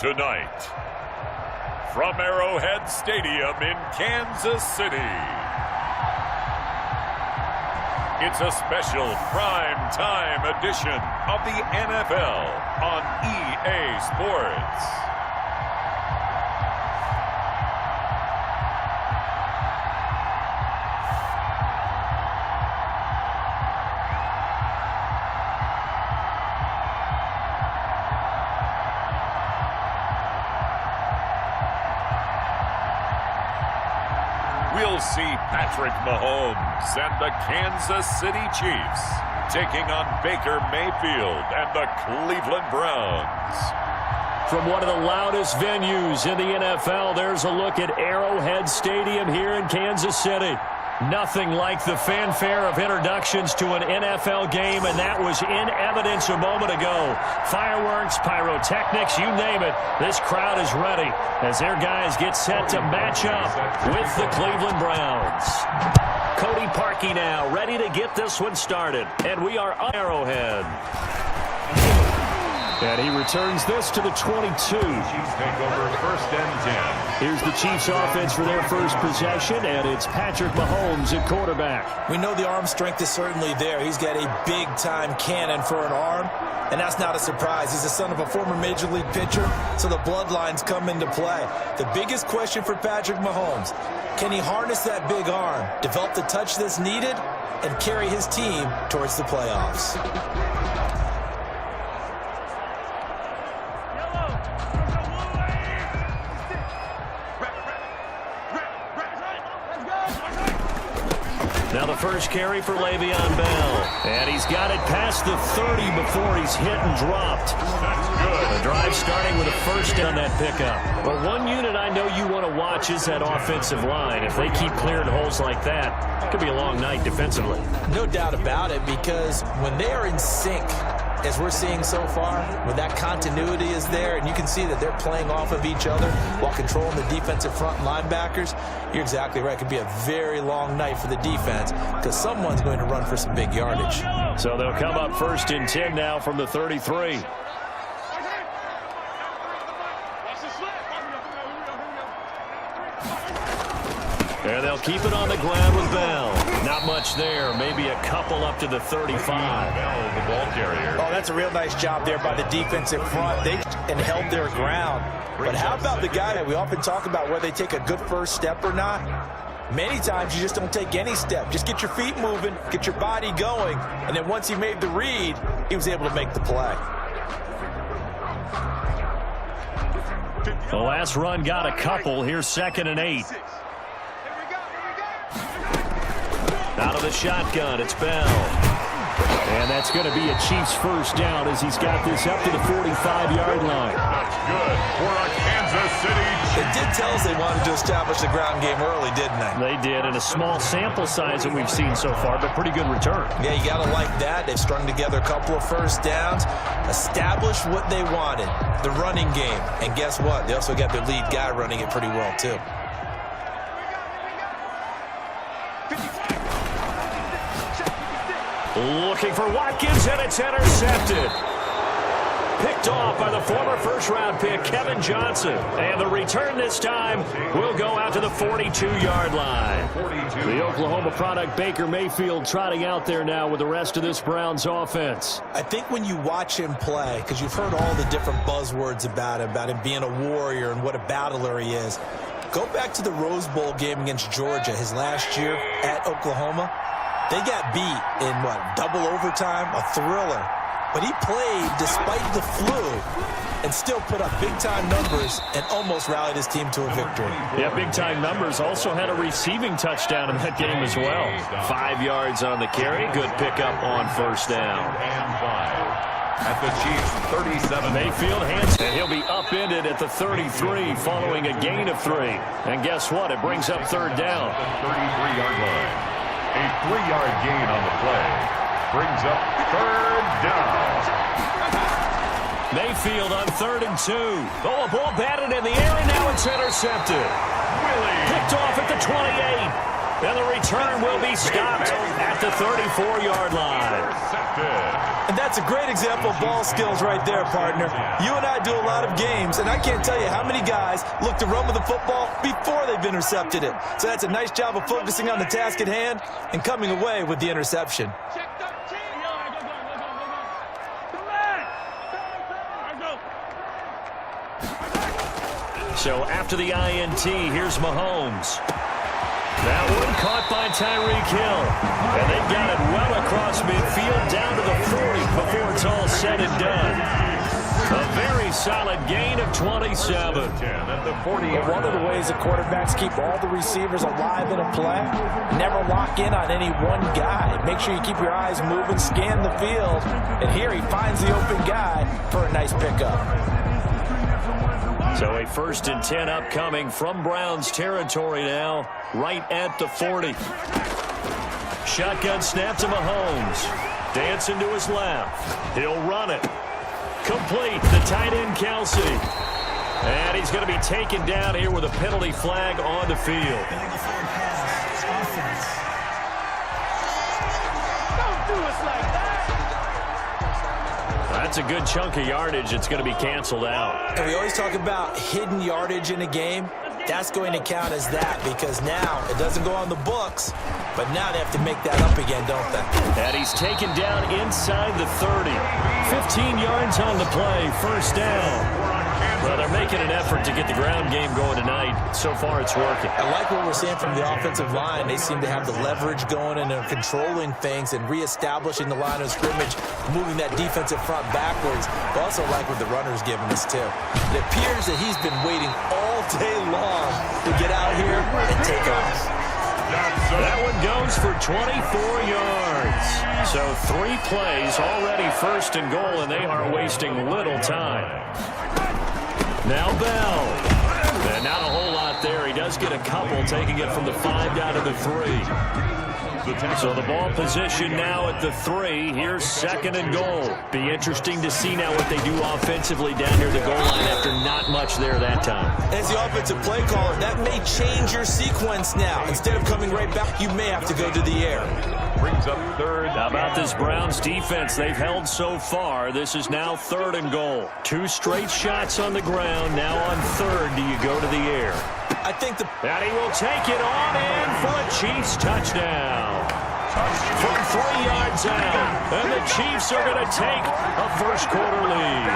Tonight, from Arrowhead Stadium in Kansas City, it's a special prime time edition of the NFL on EA Sports. We'll see Patrick Mahomes and the Kansas City Chiefs taking on Baker Mayfield and the Cleveland Browns. From one of the loudest venues in the NFL, there's a look at Arrowhead Stadium here in Kansas City. Nothing like the fanfare of introductions to an NFL game, and that was in evidence a moment ago. Fireworks, pyrotechnics, you name it. This crowd is ready as their guys get set to match up with the Cleveland Browns. Cody Parkey now ready to get this one started, and we are on Arrowhead. And he returns this to the 22. Chiefs take over first and 10. Here's the Chiefs offense for their first possession, and it's Patrick Mahomes at quarterback. We know the arm strength is certainly there. He's got a big-time cannon for an arm, and that's not a surprise. He's the son of a former Major League pitcher, so the bloodlines come into play. The biggest question for Patrick Mahomes, can he harness that big arm, develop the touch that's needed, and carry his team towards the playoffs? Now the first carry for Le'Veon Bell. And he's got it past the 30 before he's hit and dropped. That's good. The drive starting with a first on that pickup. But one unit I know you want to watch is that offensive line. If they keep clearing holes like that, it could be a long night defensively. No doubt about it, because when they are in sync, as we're seeing so far, when that continuity is there, and you can see that they're playing off of each other while controlling the defensive front linebackers, you're exactly right. It could be a very long night for the defense because someone's going to run for some big yardage. So they'll come up first and 10 now from the 33. And they'll keep it on the ground with Bell. Not much there. Maybe a couple up to the 35. Bell, the ball carrier. Oh, that's a real nice job there by the defensive front. They held their ground. But how about the guy that we often talk about where they take a good first step or not? Many times you just don't take any step. Just get your feet moving, get your body going, and then once he made the read, he was able to make the play. The last run got a couple. Here's 2nd and 8. Out of the shotgun, it's Bell. And that's going to be a Chiefs first down as he's got this up to the 45-yard line. That's good for a Kansas City Chiefs. It did tell us they wanted to establish the ground game early, didn't they? They did, in a small sample size that we've seen so far, but pretty good return. Yeah, you got to like that. They've strung together a couple of first downs, established what they wanted, the running game. And guess what? They also got their lead guy running it pretty well, too. Looking for Watkins, and it's intercepted. Picked off by the former first-round pick, Kevin Johnson. And the return this time will go out to the 42-yard line. The Oklahoma product, Baker Mayfield, trotting out there now with the rest of this Browns offense. I think when you watch him play, because you've heard all the different buzzwords about him being a warrior and what a battler he is, go back to the Rose Bowl game against Georgia, his last year at Oklahoma. They got beat in, double overtime, a thriller. But he played despite the flu and still put up big-time numbers and almost rallied his team to a victory. Yeah, big-time numbers. Also had a receiving touchdown in that game as well. 5 yards on the carry. Good pickup on first down. And 5 at the Chiefs' 37. Mayfield hands, and he'll be upended at the 33 following a gain of 3. And guess what? It brings up third down. The 33-yard line. A 3-yard gain on the play brings up third down. Mayfield on 3rd and 2. Oh, a ball batted in the air, and now it's intercepted. Willie. Picked off at the 28. And the return will be stopped at the 34-yard line. And that's a great example of ball skills right there, partner. You and I do a lot of games, and I can't tell you how many guys look to run with the football before they've intercepted it. So that's a nice job of focusing on the task at hand and coming away with the interception. So after the INT, here's Mahomes. That one caught by Tyreek Hill. And they've got it well across midfield down to the 40 before it's all said and done. A very solid gain of 27. One of the ways that quarterbacks keep all the receivers alive in a play, never lock in on any one guy. Make sure you keep your eyes moving, scan the field. And here he finds the open guy for a nice pickup. So a 1st and 10 upcoming from Browns territory now, right at the 40. Shotgun snap to Mahomes. Dancing to his left. He'll run it. Complete. The tight end, Kelsey. And he's going to be taken down here with a penalty flag on the field. Don't do us like that. That's a good chunk of yardage. It's going to be canceled out. And we always talk about hidden yardage in a game. That's going to count as that because now it doesn't go on the books, but now they have to make that up again, don't they? And he's taken down inside the 30. 15 yards on the play, 1st down. Well, they're making an effort to get the ground game going tonight. So far, it's working. I like what we're seeing from the offensive line. They seem to have the leverage going and they're controlling things and reestablishing the line of scrimmage, moving that defensive front backwards. But also like what the runner's giving us, too. It appears that he's been waiting all day long to get out here and take off. That one goes for 24 yards. So 3 plays already 1st and goal, and they are wasting little time. Now Bell. And not a whole lot there. He does get a couple, taking it from the 5 down to the 3. So the ball position now at the 3. Here's 2nd and goal. Be interesting to see now what they do offensively down near the goal line after not much there that time. As the offensive play caller, that may change your sequence now. Instead of coming right back, you may have to go to the air. Brings up 3rd. How about this Browns defense they've held so far? This is now 3rd and goal. 2 straight shots on the ground. Now on 3rd, do you go to the air? I think And he will take it on in for a Chiefs touchdown. From 3 yards out. And the Chiefs are going to take a 1st quarter lead.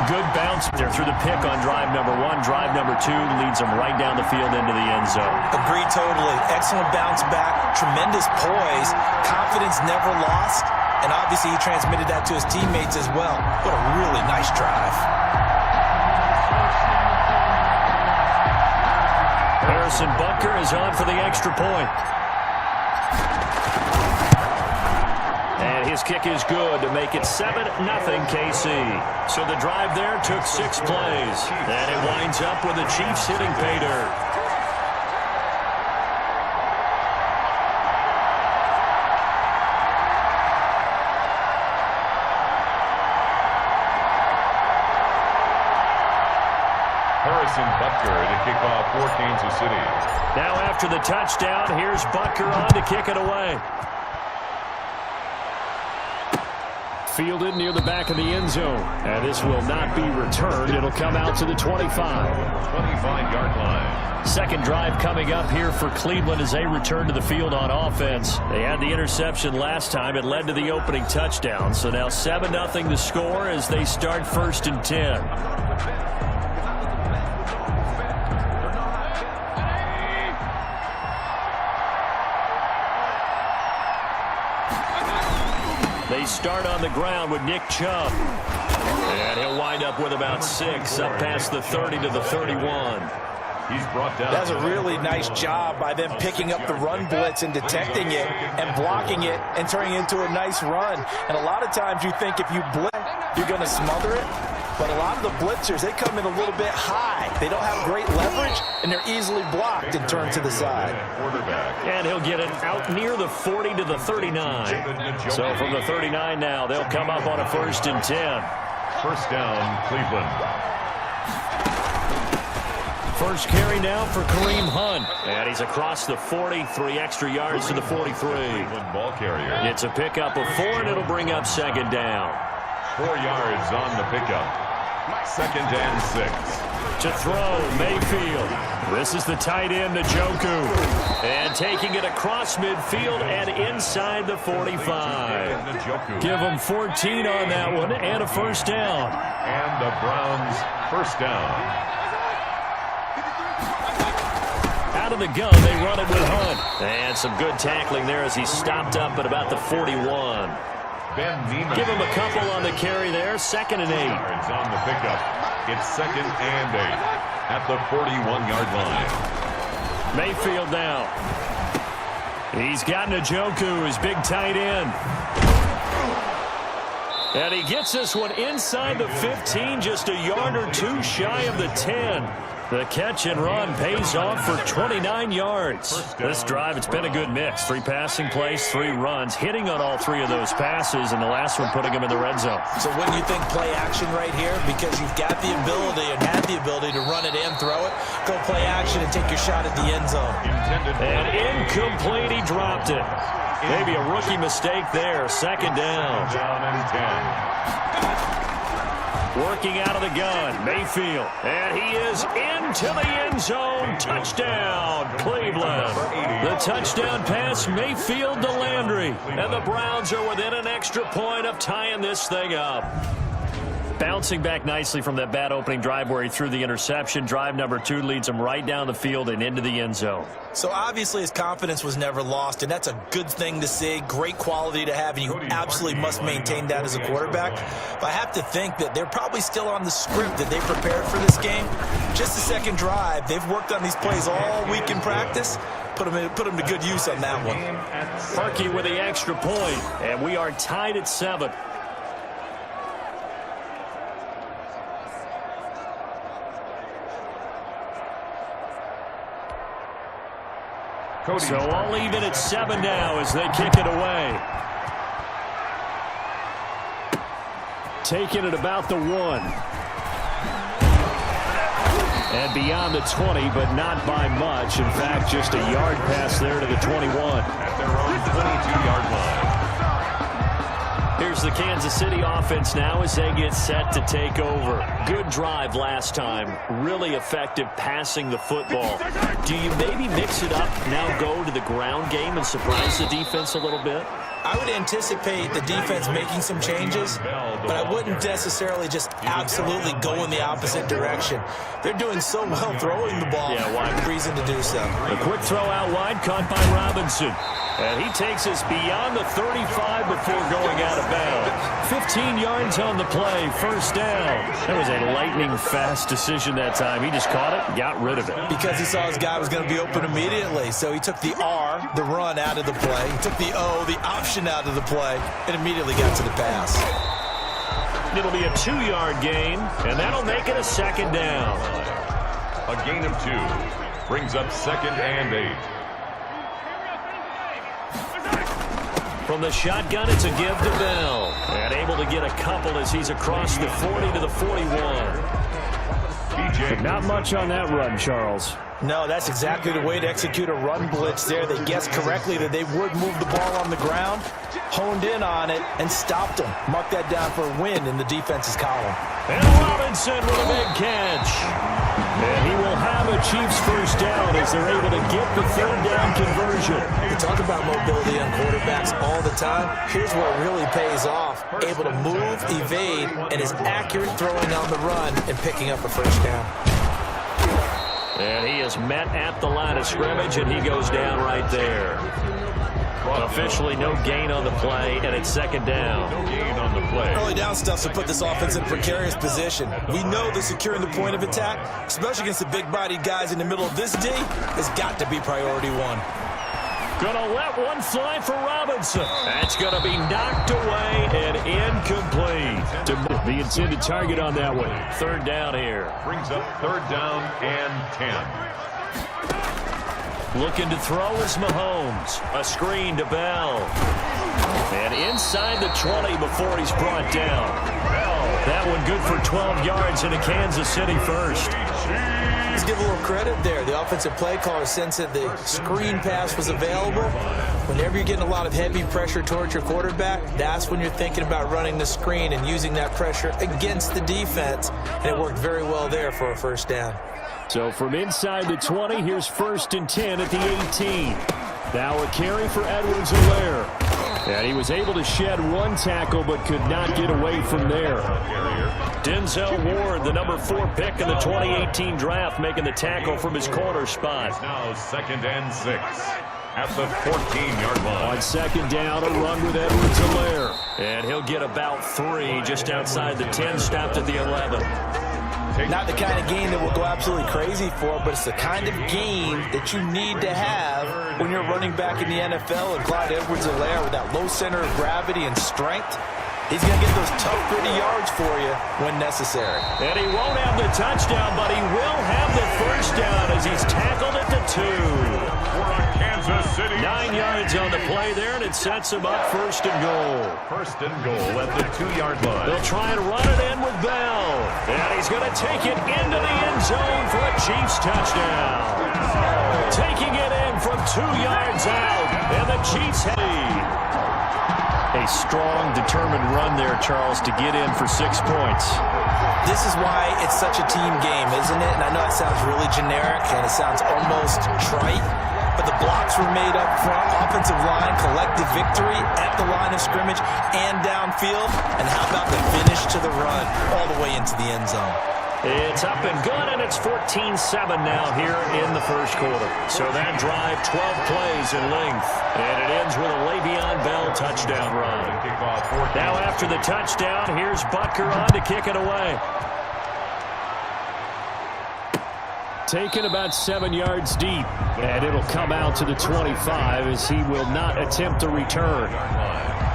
Good bounce there through the pick on drive number 1. Drive number 2 leads them right down the field into the end zone. agree totally. Excellent bounce back. Tremendous poise. Confidence never lost. And obviously he transmitted that to his teammates as well. What a really nice drive. Harrison Butker is on for the extra point. And his kick is good to make it 7-0 KC. So the drive there took 6 plays. And it winds up with the Chiefs hitting pay dirt. Harrison Butker to kick off for Kansas City. Now after the touchdown, here's Butker on to kick it away. Fielded near the back of the end zone. And this will not be returned. It'll come out to the 25. 25-yard line. 2nd drive coming up here for Cleveland as they return to the field on offense. They had the interception last time. It led to the opening touchdown. So now 7-0 to score as they start 1st and 10. They start on the ground with Nick Chubb. And he'll wind up with about 6 up past the 30 to the 31. He's brought down. That's a really nice job by them picking up the run blitz and detecting it and blocking it and turning it into a nice run. And a lot of times you think if you blitz, you're going to smother it. But a lot of the blitzers, they come in a little bit high. They don't have great leverage, and they're easily blocked and turned to the side. And he'll get it out near the 40 to the 39. So from the 39 now, they'll come up on a 1st and 10. 1st down, Cleveland. first carry now for Kareem Hunt. And he's across the 40, 3 extra yards to the 43. Ball carrier. It's a pickup of 4, and it'll bring up second down. 4 yards on the pickup. Second and 6. To throw, Mayfield. This is the tight end, Njoku. And taking it across midfield and inside the 45. Give them 14 on that one and a first down. And the Browns first down. Out of the gun, they run it with Hunt. And some good tackling there as he stopped up at about the 41. Give him a couple on the carry there. Second and 8. Yards on the pickup. It's second and 8 at the 41-yard line. Mayfield now. He's got Njoku, his big tight end. And he gets this one inside the 15, just a yard or 2 shy of the 10. The catch and run pays off for 29 yards. This drive, it's been a good mix. 3 passing plays, 3 runs, hitting on all 3 of those passes, and the last one putting him in the red zone. So when you think play action right here, because you've got the ability and had the ability to run it and throw it, go play action and take your shot at the end zone. And incomplete, he dropped it. Maybe a rookie mistake there. Second down. Down and 10. Working out of the gun, Mayfield. And he is into the end zone. Touchdown, Cleveland. The touchdown pass, Mayfield to Landry. And the Browns are within an extra point of tying this thing up. Bouncing back nicely from that bad opening drive where he threw the interception. Drive number 2 leads him right down the field and into the end zone. So obviously his confidence was never lost, and that's a good thing to see. Great quality to have, and you absolutely must maintain that as a quarterback. But I have to think that they're probably still on the script that they prepared for this game. Just the second drive. They've worked on these plays all week in practice. Put them to good use on that one. Harkey with the extra point, and we are tied at 7. So all even at 7 now as they kick it away. Taking it about the 1. And beyond the 20, but not by much. In fact, just a yard pass there to the 21. At their own 22-yard line. Here's the Kansas City offense now as they get set to take over. Good drive last time. Really effective passing the football. Do you maybe mix it up, now go to the ground game and surprise the defense a little bit? I would anticipate the defense making some changes, but I wouldn't necessarily just absolutely go in the opposite direction. They're doing so well throwing the ball. Yeah, why? Reason to do so. A quick throw out wide, caught by Robinson. And he takes us beyond the 35 before going out of bounds. 15 yards on the play, first down. That was a lightning-fast decision that time. He just caught it, got rid of it. Because he saw his guy was going to be open immediately. So he took the R, the run, out of the play. He took the O, the option, out of the play, and immediately got to the pass. It'll be a 2-yard gain, and that'll make it a second down. A gain of 2 brings up second and 8. From the shotgun, it's a give to Bell. And able to get a couple as he's across the 40 to the 41. Not much on that run, Charles. No, that's exactly the way to execute a run blitz there. They guessed correctly that they would move the ball on the ground, honed in on it, and stopped them. Mark that down for a win in the defense's column. And Robinson with a big catch. And he will have a Chiefs first down as they're able to get the third down conversion. We talk about mobility on quarterbacks all the time. Here's where it really pays off. Able to move, evade, and is accurate throwing on the run and picking up a first down. And he is met at the line of scrimmage, and he goes down right there. Officially no gain on the play, and it's second down. No gain on the play. Early down stuff to put this offense in a precarious position. We know that securing the point of attack, especially against the big-bodied guys in the middle of this D, has got to be priority 1. Gonna let one fly for Robinson. That's gonna be knocked away and incomplete. The intended target on that one. Third down here. Brings up third down and 10. Looking to throw is Mahomes. A screen to Bell. And inside the 20 before he's brought down. Bell That one good for 12 yards into Kansas City first. Let's give a little credit there. The offensive play caller sensed that the screen pass was available. Whenever you're getting a lot of heavy pressure towards your quarterback, that's when you're thinking about running the screen and using that pressure against the defense. And it worked very well there for a first down. So from inside the 20, here's 1st and 10 at the 18. Now a carry for Edwards-Helaire. And he was able to shed one tackle but could not get away from there. Denzel Ward, the number 4 pick in the 2018 draft, making the tackle from his corner spot. It's now 2nd and 6 at the 14-yard line. On 2nd down, a run with Edwards-Helaire. And he'll get about 3 just outside the 10, stopped at the 11. Not the kind of game that we'll go absolutely crazy for, but it's the kind of game that you need to have when you're running back in the NFL. And Clyde Edwards-Helaire, with that low center of gravity and strength, he's going to get those tough, gritty yards for you when necessary. And he won't have the touchdown, but he will have the first down as he's tackled at the 2. For a Kansas City. 9 yards on the play there, and it sets him up 1st and goal. 1st and goal at the 2-yard line. They'll try and run it in with Bell. And he's going to take it into the end zone for a Chiefs touchdown. Taking it in from 2 yards out, and the Chiefs have a strong, determined run there, Charles, to get in for 6 points. This is why it's such a team game, isn't it? And I know it sounds really generic and it sounds almost trite, but the blocks were made up front, offensive line, collective victory at the line of scrimmage and downfield. And how about the finish to the run all the way into the end zone? It's up and good, and it's 14-7 now here in the first quarter. So that drive, 12 plays in length, and it ends with a Le'Veon Bell touchdown run. Now after the touchdown, here's Butker on to kick it away. Taken about 7 yards deep, and it'll come out to the 25 as he will not attempt to return.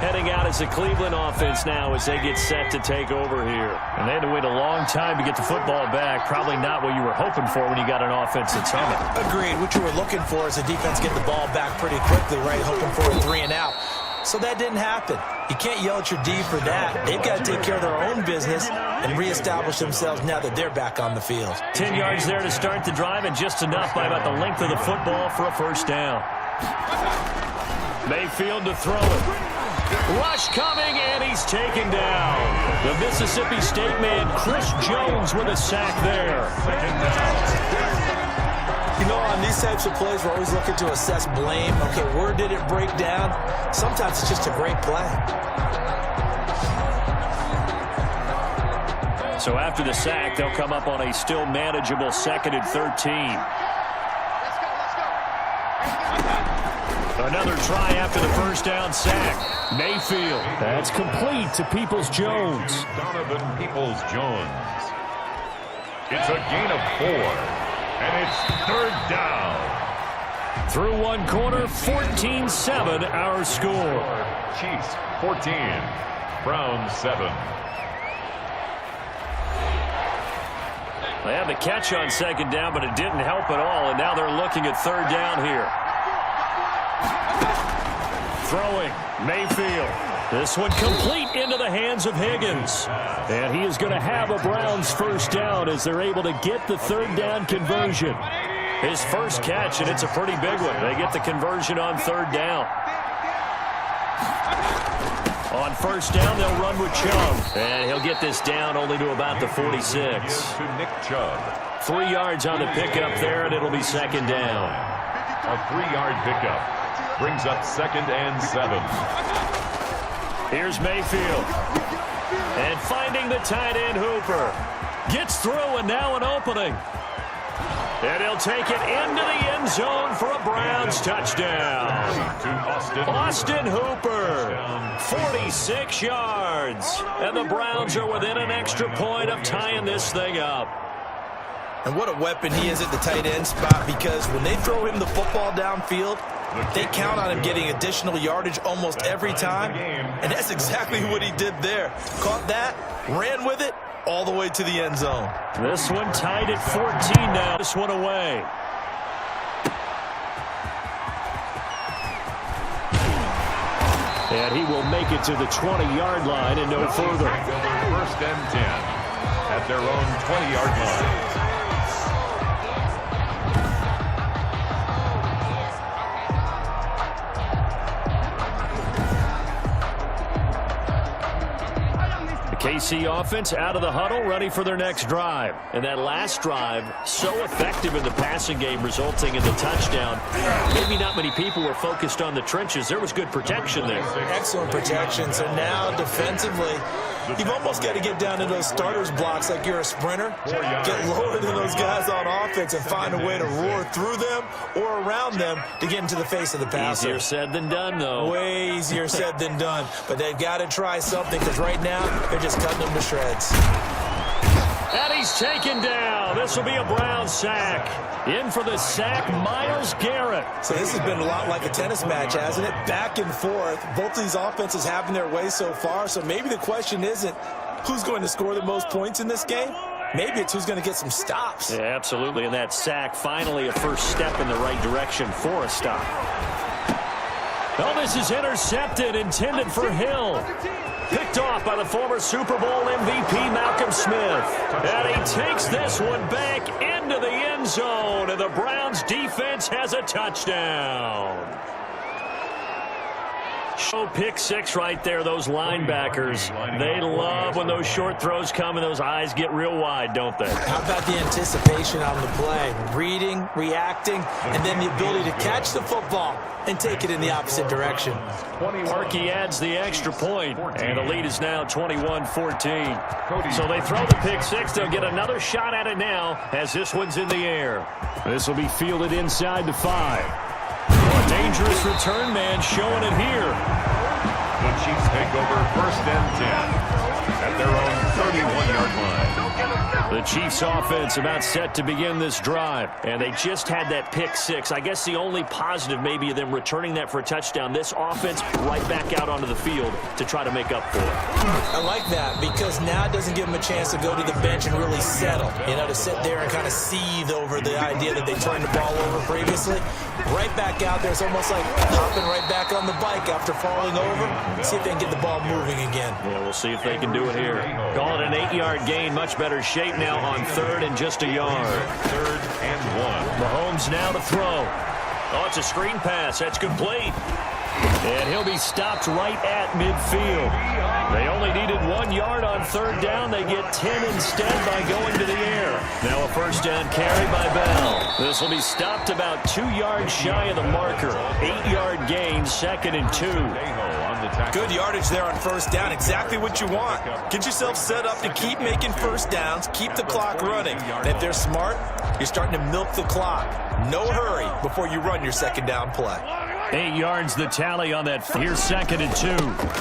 Heading out as the Cleveland offense now as they get set to take over here. And they had to wait a long time to get the football back. Probably not what you were hoping for when you got an offense that's humming. Agreed. What you were looking for is the defense get the ball back pretty quickly, right? Hoping for a 3 and out. So that didn't happen. You can't yell at your D for that. They've got to take care of their own business and reestablish themselves now that they're back on the field. 10 yards there to start the drive, and just enough by about the length of the football for a first down. Mayfield to throw it. Rush coming, and he's taken down. The Mississippi State man, Chris Jones, with a sack there. You know, on these types of plays, we're always looking to assess blame. Okay, where did it break down? Sometimes it's just a great play. So after the sack, they'll come up on a still manageable 2nd and 13. Another try after the first down sack. Mayfield. That's complete to Peoples-Jones. Donovan Peoples-Jones. It's a gain of 4, and it's 3rd down. Through one quarter, 14-7 our score. Chiefs 14, Browns 7. They had the catch on 2nd down, but it didn't help at all, and now they're looking at 3rd down here. Throwing, Mayfield. This one complete into the hands of Higgins. And he is going to have a Browns first down as they're able to get the 3rd down conversion. His first catch, and it's a pretty big one. They get the conversion on 3rd down. On first down, they'll run with Chubb. And he'll get this down only to about the 46. To Nick Chubb. 3 yards on the pickup there, and it'll be 2nd down. A 3-yard pickup brings up 2nd and 7. Here's Mayfield. And finding the tight end, Hooper. Gets through, and now an opening. And he'll take it into the end zone for a Browns touchdown. To Austin Hooper. 46 yards. And the Browns are within an extra point of tying this thing up. And what a weapon he is at the tight end spot, because when they throw him the football downfield, they count on him getting additional yardage almost every time. And that's exactly what he did there. Caught that, ran with it, all the way to the end zone. This one tied at 14 now. This one away. And he will make it to the 20-yard line and no further. First and 10 at their own 20-yard line. KC offense out of the huddle, ready for their next drive. And that last drive, so effective in the passing game, resulting in the touchdown. Maybe not many people were focused on the trenches. There was good protection there. Excellent protection. So now defensively, you've almost got to get down to those starters blocks like you're a sprinter. Get lower than those guys on offense and find a way to roar through them or around them to get into the face of the passer. Easier said than done, though. Way easier said than done. But they've got to try something because right now they're just cutting them to shreds. And he's taken down. This will be a Brown sack. In for the sack, Myles Garrett. So this has been a lot like a tennis match, hasn't it? Back and forth. Both of these offenses having their way so far. So maybe the question isn't who's going to score the most points in this game. Maybe it's who's going to get some stops. Yeah, absolutely. And that sack, finally a first step in the right direction for a stop. Oh, this is intercepted, intended for Hill. Picked off by the former Super Bowl MVP Malcolm Smith. And he takes this one back into the end zone. And the Browns defense has a touchdown. Show pick six right there, those linebackers. They love when those short throws come and those eyes get real wide, don't they? How about the anticipation on the play? Reading, reacting, and then the ability to catch the football and take it in the opposite direction. Parkey adds the extra point, and the lead is now 21-14. So they throw the pick six. They'll get another shot at it now as this one's in the air. This will be fielded inside the 5. A dangerous return man showing it here. The Chiefs take over first and 10 at their own 31-yard line. The Chiefs offense about set to begin this drive, and they just had that pick six. I guess the only positive maybe of them returning that for a touchdown. This offense right back out onto the field to try to make up for it. I like that because now it doesn't give them a chance to go to the bench and really settle. You know, to sit there and kind of seethe over the idea that they turned the ball over previously. Right back out there. It's almost like hopping right back on the bike after falling over. See if they can get the ball moving again. Yeah, we'll see if they can do it here. Call it an 8-yard gain. Much better shape now on third and just a yard. Third and 1. Mahomes now to throw. Oh, it's a screen pass. That's complete. And he'll be stopped right at midfield. They only needed 1 yard on third down. They get 10 instead by going to the air. Now a first down carry by Bell. This will be stopped about 2 yards shy of the marker. 8-yard gain, 2nd and 2. Good yardage there on first down. Exactly what you want. Get yourself set up to keep making first downs, keep the clock running. And if they're smart, you're starting to milk the clock. No hurry before you run your second down play. 8 yards the tally on that. Here's 2nd and 2.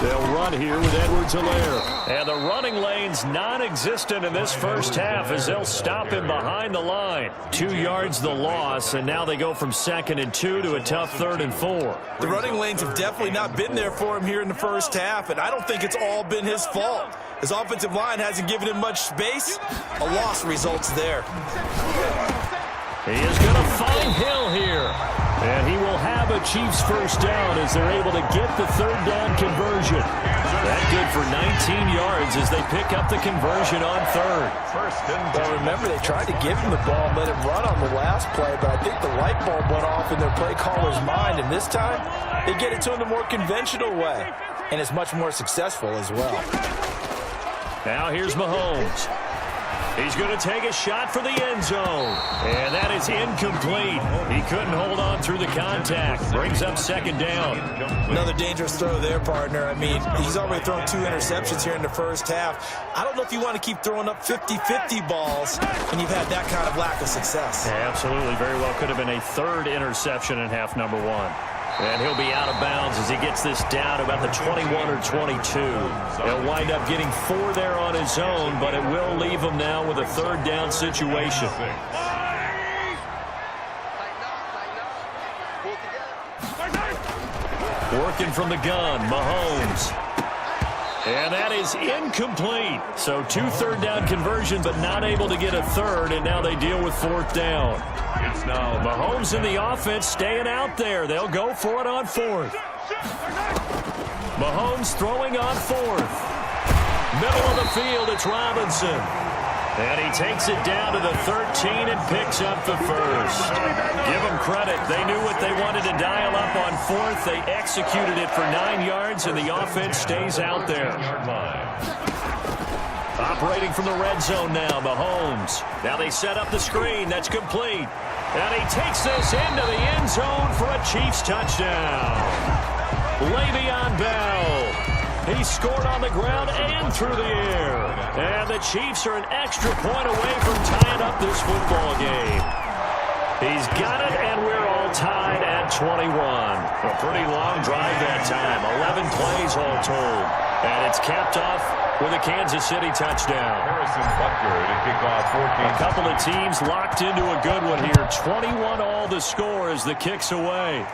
They'll run here with Edwards-Helaire. And the running lane's non-existent in this first half as they'll stop him behind the line. 2 yards the loss, and now they go from 2nd and 2 to a tough 3rd and 4. The running lanes have definitely not been there for him here in the first half, and I don't think it's all been his fault. His offensive line hasn't given him much space. A loss results there. He is going to find Hill here. And he will have a Chiefs first down as they're able to get the third down conversion. That good for 19 yards as they pick up the conversion on third. Well, remember, they tried to give him the ball and let him run on the last play, but I think the light bulb went off in their play caller's mind, and this time they get it to him the more conventional way, and it's much more successful as well. Now here's Mahomes. He's going to take a shot for the end zone. And that is incomplete. He couldn't hold on through the contact. Brings up 2nd down. Another dangerous throw there, partner. I mean, he's already thrown 2 interceptions here in the first half. I don't know if you want to keep throwing up 50-50 balls when you've had that kind of lack of success. Yeah, absolutely. Very well could have been a 3rd interception in half number 1. And he'll be out of bounds as he gets this down about the 21 or 22. He'll wind up getting 4 there on his own, but it will leave him now with a 3rd down situation. Working from the gun, Mahomes. And that is incomplete. So 2 third down conversion, but not able to get a 3rd, and now they deal with 4th down. It's now Mahomes in the offense staying out there. They'll go for it on 4th. Mahomes throwing on fourth. Middle of the field, it's Robinson. And he takes it down to the 13 and picks up the first. Give them credit. They knew what they wanted to dial up on fourth. They executed it for 9 yards, and the offense stays out there. Operating from the red zone now, Mahomes. Now they set up the screen. That's complete. And he takes this into the end zone for a Chiefs touchdown. Le'Veon Bell. He scored on the ground and through the air. And the Chiefs are an extra point away from tying up this football game. He's got it, and we're all tied at 21. A pretty long drive that time. 11 plays all told. And it's capped off with a Kansas City touchdown. Harrison Butker to kick off 14. A couple of teams locked into a good one here. 21 all the score as the kick's away.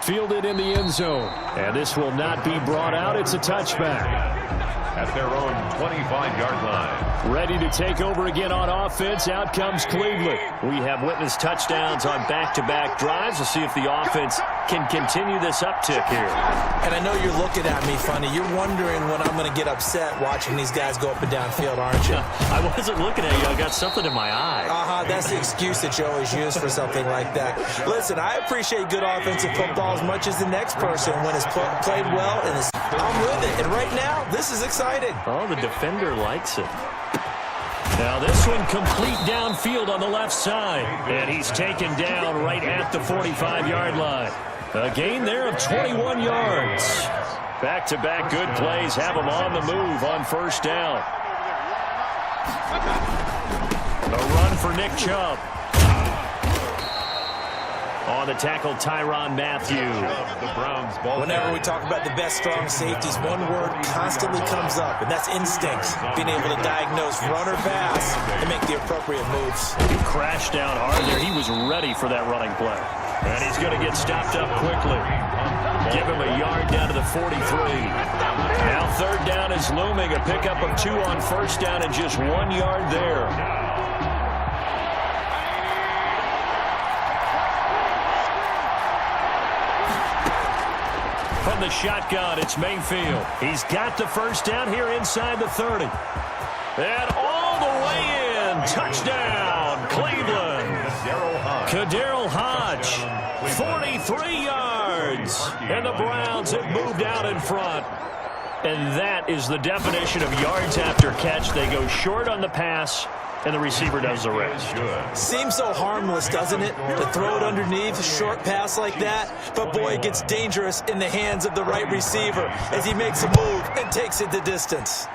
Fielded in the end zone. And this will not be brought out. It's a touchback. At their own 25-yard line. Ready to take over again on offense. Out comes Cleveland. We have witnessed touchdowns on back-to-back drives. We'll see if the offense can continue this uptick here. And I know you're looking at me funny. You're wondering when I'm going to get upset watching these guys go up and down field, aren't you? I wasn't looking at you. I got something in my eye. That's the excuse that you always use for something like that. Listen, I appreciate good offensive football as much as the next person when it's played well, and I'm with it. And right now, this is exciting. Oh, the defender likes it. Now this one complete downfield on the left side. And he's taken down right at the 45-yard line. A gain there of 21 yards. Back-to-back good plays have him on the move on first down. A run for Nick Chubb. On the tackle, Tyrann Mathieu. The Browns ball. Whenever we talk about the best strong safeties, one word constantly comes up, and that's instincts. Being able to diagnose run or pass and make the appropriate moves. He crashed down hard there. He was ready for that running play. And he's going to get stopped up quickly. Give him a yard down to the 43. Now third down is looming. A pickup of 2 on first down and just 1 yard there. From the shotgun, it's Mayfield. He's got the first down here inside the 30. And all the way in. Touchdown, Cleveland. Kadarrell Hodge, 43 yards. And the Browns have moved out in front. And that is the definition of yards after catch. They go short on the pass, and the receiver does the rest. Seems so harmless, doesn't it? To throw it underneath, a short pass like that. But, boy, it gets dangerous in the hands of the right receiver as he makes a move and takes it the distance.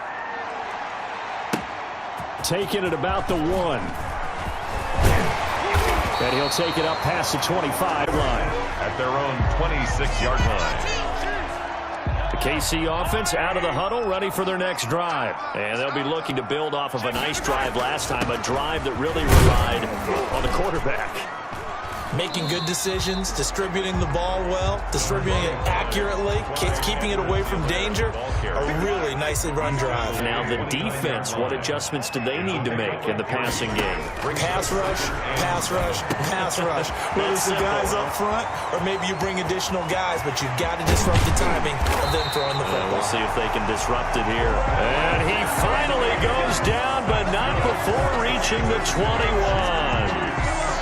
Taking it about the 1. And he'll take it up past the 25 line. At their own 26-yard line. The KC offense out of the huddle, ready for their next drive. And they'll be looking to build off of a nice drive last time, a drive that really relied on the quarterback. Making good decisions, distributing the ball well, distributing it accurately, keeping it away from danger. A really nicely run drive. Now the defense, what adjustments do they need to make in the passing game? Pass rush, pass rush, pass rush. Whether it's the guys up front or maybe you bring additional guys, but you've got to disrupt the timing of them throwing the football. We'll see if they can disrupt it here. And he finally goes down, but not before reaching the 21.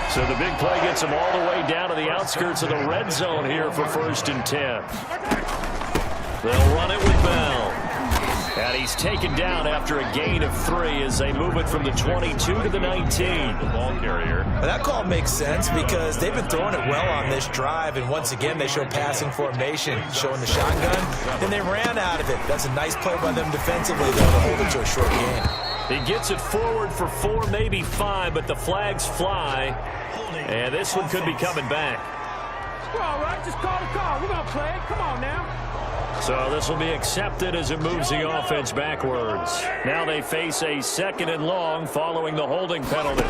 So the big play gets him all the way down to the outskirts of the red zone here for 1st and 10. They'll run it with Bell. And he's taken down after a gain of 3 as they move it from the 22 to the 19. The ball carrier. That call makes sense because they've been throwing it well on this drive, and once again they show passing formation, showing the shotgun, and they ran out of it. That's a nice play by them defensively, though, to hold it to a short gain. He gets it forward for 4, maybe 5, but the flags fly. And this one could be coming back. We're all right. Just call the call. We're going to play it. Come on now. So this will be accepted as it moves the offense backwards. Now they face a 2nd and long following the holding penalty.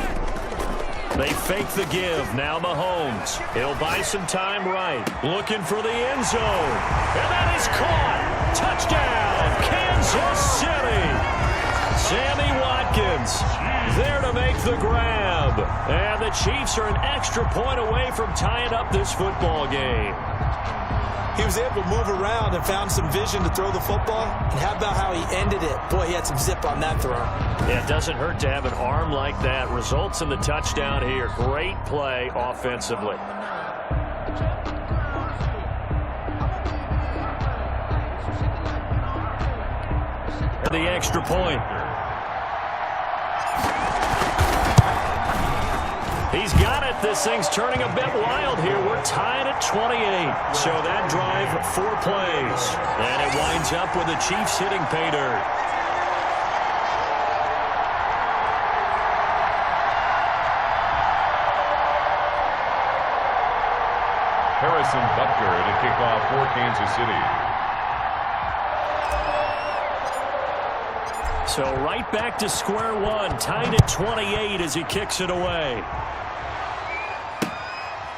They fake the give. Now Mahomes. He'll buy some time right. Looking for the end zone. And that is caught. Touchdown, Kansas City. Sammy Watkins there to make the grab. And the Chiefs are an extra point away from tying up this football game. He was able to move around and found some vision to throw the football. And how about how he ended it? Boy, he had some zip on that throw. Yeah, it doesn't hurt to have an arm like that. Results in the touchdown here. Great play offensively. The extra point. He's got it. This thing's turning a bit wild here. We're tied at 28. So that drive, 4 plays. And it winds up with the Chiefs hitting pay dirt. Harrison Butker to kick off for Kansas City. So right back to square one, tied at 28 as he kicks it away.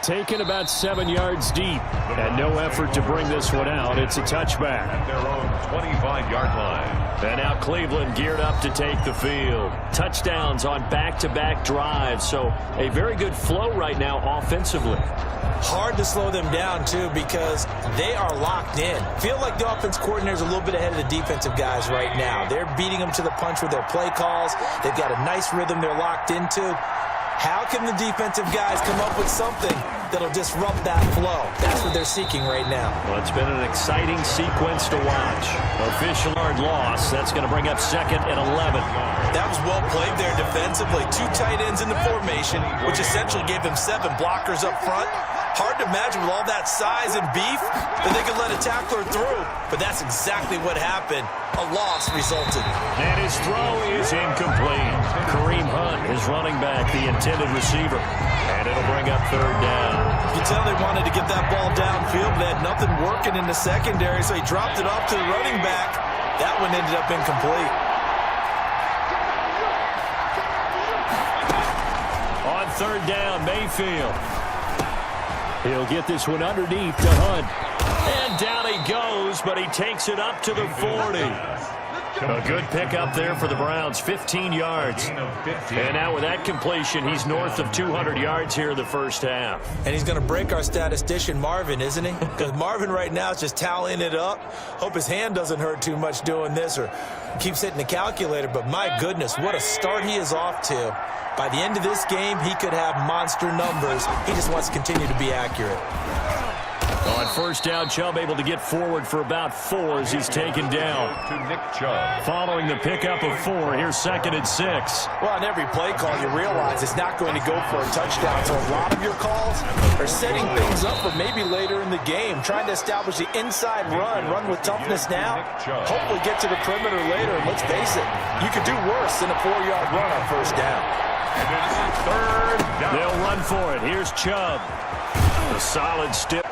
Taken about 7 yards deep, and no effort to bring this one out. It's a touchback. At their own 25-yard line. And now Cleveland geared up to take the field. Touchdowns on back-to-back drives, so a very good flow right now offensively. Hard to slow them down, too, because they are locked in. Feel like the offense coordinator's a little bit ahead of the defensive guys right now. They're beating them to the punch with their play calls. They've got a nice rhythm they're locked into. How can the defensive guys come up with something that'll disrupt that flow? That's what they're seeking right now. Well, it's been an exciting sequence to watch. Official yard loss. That's going to bring up 2nd and 11. That was well played there defensively. 2 tight ends in the formation, which essentially gave them 7 blockers up front. Hard to imagine with all that size and beef that they could let a tackler through. But that's exactly what happened. A loss resulted. And his throw is incomplete. Kareem Hunt is running back, the intended receiver. And it'll bring up 3rd down. You can tell they wanted to get that ball downfield, but they had nothing working in the secondary, so he dropped it off to the running back. That one ended up incomplete. On 3rd down, Mayfield. He'll get this one underneath to Hunt. And down he goes, but he takes it up to the 40. A good pickup there for the Browns, 15 yards. And now with that completion, he's north of 200 yards here in the first half. And he's going to break our statistician Marvin, isn't he? Because Marvin right now is just tallying it up. Hope his hand doesn't hurt too much doing this or keeps hitting the calculator. But my goodness, what a start he is off to. By the end of this game, he could have monster numbers. He just wants to continue to be accurate. On 1st down, Chubb able to get forward for about 4 as he's taken down. To Nick Chubb. Following the pickup of 4, here's 2nd and 6. Well, on every play call, you realize it's not going to go for a touchdown. So a lot of your calls are setting things up for maybe later in the game, trying to establish the inside run with toughness now, hopefully get to the perimeter later. And let's face it, you could do worse than a 4-yard run on 1st down. And it's 3rd down. They'll run for it. Here's Chubb. A solid step.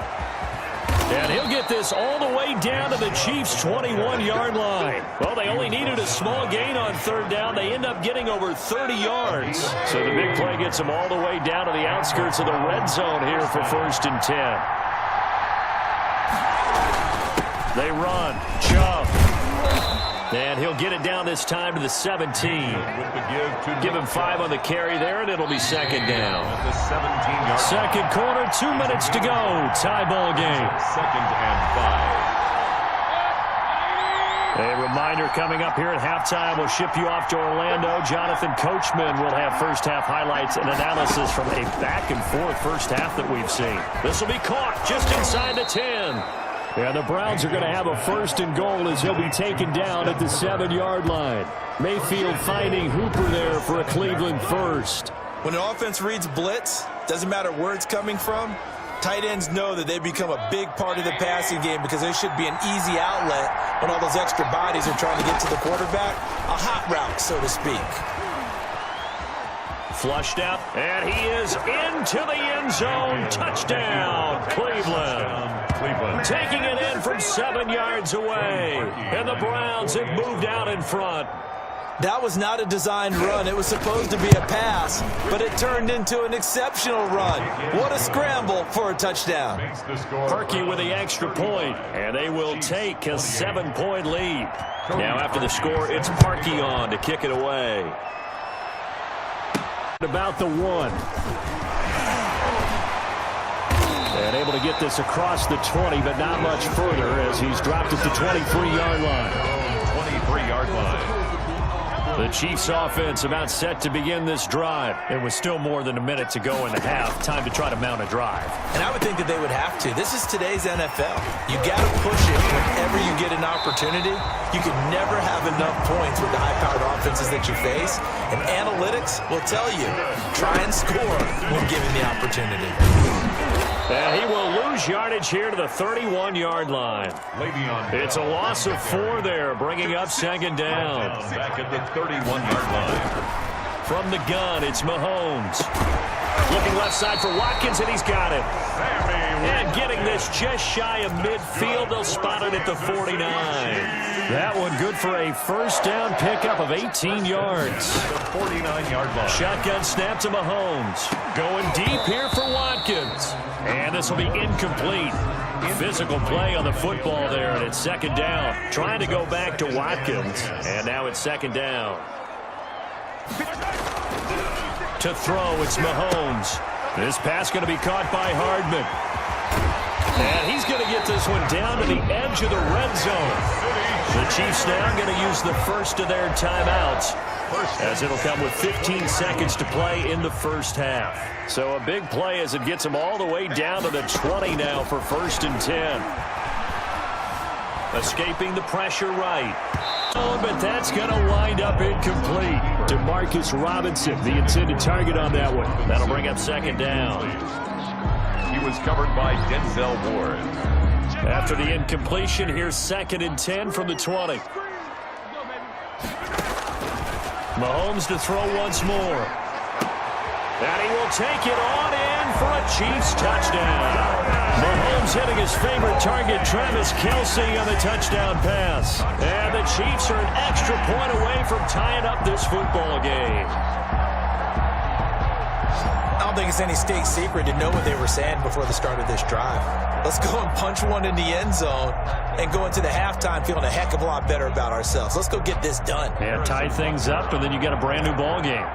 And he'll get this all the way down to the Chiefs' 21-yard line. Well, they only needed a small gain on 3rd down. They end up getting over 30 yards. So the big play gets them all the way down to the outskirts of the red zone here for 1st and 10. They run. Chubb. And he'll get it down this time to the 17. Give him 5 on the carry there, and it'll be 2nd down. The 17-yard. 2nd quarter, 2 minutes to go. Tie ball game. 2nd and 5. A reminder coming up here at halftime. We'll ship you off to Orlando. Jonathan Coachman will have first half highlights and analysis from a back-and-forth first half that we've seen. This will be caught just inside the 10. And the Browns are going to have a 1st and goal as he'll be taken down at the 7-yard line. Mayfield finding Hooper there for a Cleveland 1st. When an offense reads blitz, doesn't matter where it's coming from, tight ends know that they become a big part of the passing game because there should be an easy outlet when all those extra bodies are trying to get to the quarterback. A hot route, so to speak. Flushed out, and he is into the end zone. Touchdown, Cleveland. Taking it in from 7 yards away. And the Browns have moved out in front. That was not a designed run. It was supposed to be a pass, but it turned into an exceptional run. What a scramble for a touchdown. Perky with the extra point, and they will take a 7-point lead. Now after the score, it's Parkey on to kick it away. About the 1. And able able to get this across the 20, but not much further as he's dropped at the 23-yard line. 23-yard line. The Chiefs offense about set to begin this drive. It was still more than a minute to go in the half. Time to try to mount a drive. And I would think that they would have to. This is today's NFL. You got to push it whenever you get an opportunity. You can never have enough points with the high-powered offenses that you face. And analytics will tell you, try and score when given the opportunity. And he will lose yardage here to the 31-yard line. It's a loss of 4 there, bringing up second down. Back at the 31-yard line. From the gun, it's Mahomes. Looking left side for Watkins, and he's got it. And getting this just shy of midfield. They'll spot it at the 49. That one good for a first down pickup of 18 yards. The 49-yard line. Shotgun snap to Mahomes. Going deep here for Watkins. And this will be incomplete. Physical play on the football there, and it's second down. Trying to go back to Watkins, and now it's second down. To throw, it's Mahomes. This pass going to be caught by Hardman. And he's going to get this one down to the edge of the red zone. The Chiefs now going to use the first of their timeouts, as it'll come with 15 seconds to play in the first half. So a big play as it gets them all the way down to the 20 now for 1st and 10. Escaping the pressure right. But that's going to wind up incomplete. Demarcus Robinson, the intended target on that one. That'll bring up second down. He was covered by Denzel Ward. After the incompletion, here's 2nd and 10 from the 20. Mahomes to throw once more. And he will take it on in for a Chiefs touchdown. Mahomes hitting his favorite target, Travis Kelce, on the touchdown pass. And the Chiefs are an extra point away from tying up this football game. I don't think it's any state secret to know what they were saying before the start of this drive. Let's go and punch one in the end zone and go into the halftime feeling a heck of a lot better about ourselves. Let's go get this done. And tie things up, and then you got a brand new ball game.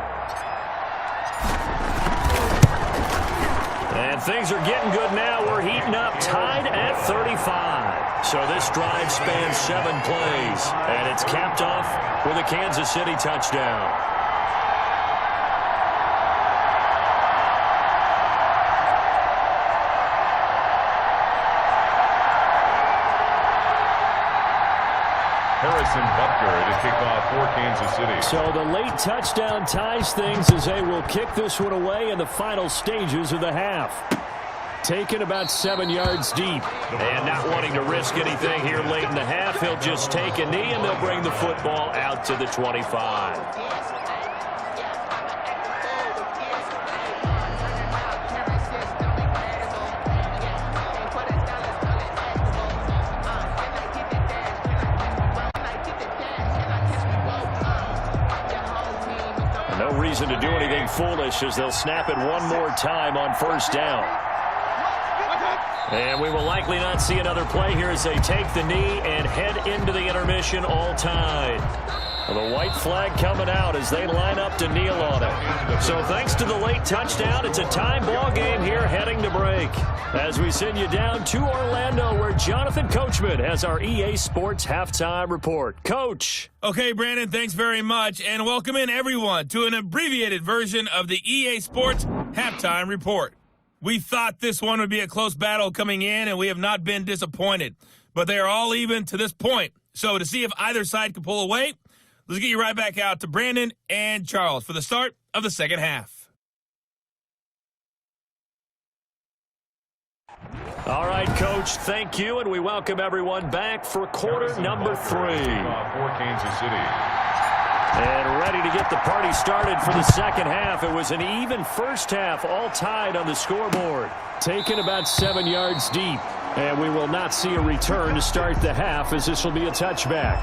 And things are getting good now. We're heating up, tied at 35. So this drive spans 7 plays, and it's capped off with a Kansas City touchdown. Harrison Butker to kick off for Kansas City. So the late touchdown ties things as they will kick this one away in the final stages of the half. Taken about 7 yards deep. And not wanting to risk anything here late in the half, he'll just take a knee and they'll bring the football out to the 25. Reason to do anything foolish as they'll snap it one more time on 1st down. And we will likely not see another play here as they take the knee and head into the intermission all tied. Well, the white flag coming out as they line up to kneel on it. So thanks to the late touchdown, it's a tie ball game here heading to break. As we send you down to Orlando where Jonathan Coachman has our EA Sports Halftime Report. Coach. Okay, Brandon, thanks very much. And welcome in, everyone, to an abbreviated version of the EA Sports Halftime Report. We thought this one would be a close battle coming in, and we have not been disappointed. But they are all even to this point. So to see if either side can pull away, let's get you right back out to Brandon and Charles for the start of the second half. All right, Coach, thank you, and we welcome everyone back for quarter number 3. For Kansas City. And ready to get the party started for the second half. It was an even first half, all tied on the scoreboard. Taken about 7 yards deep, and we will not see a return to start the half as this will be a touchback.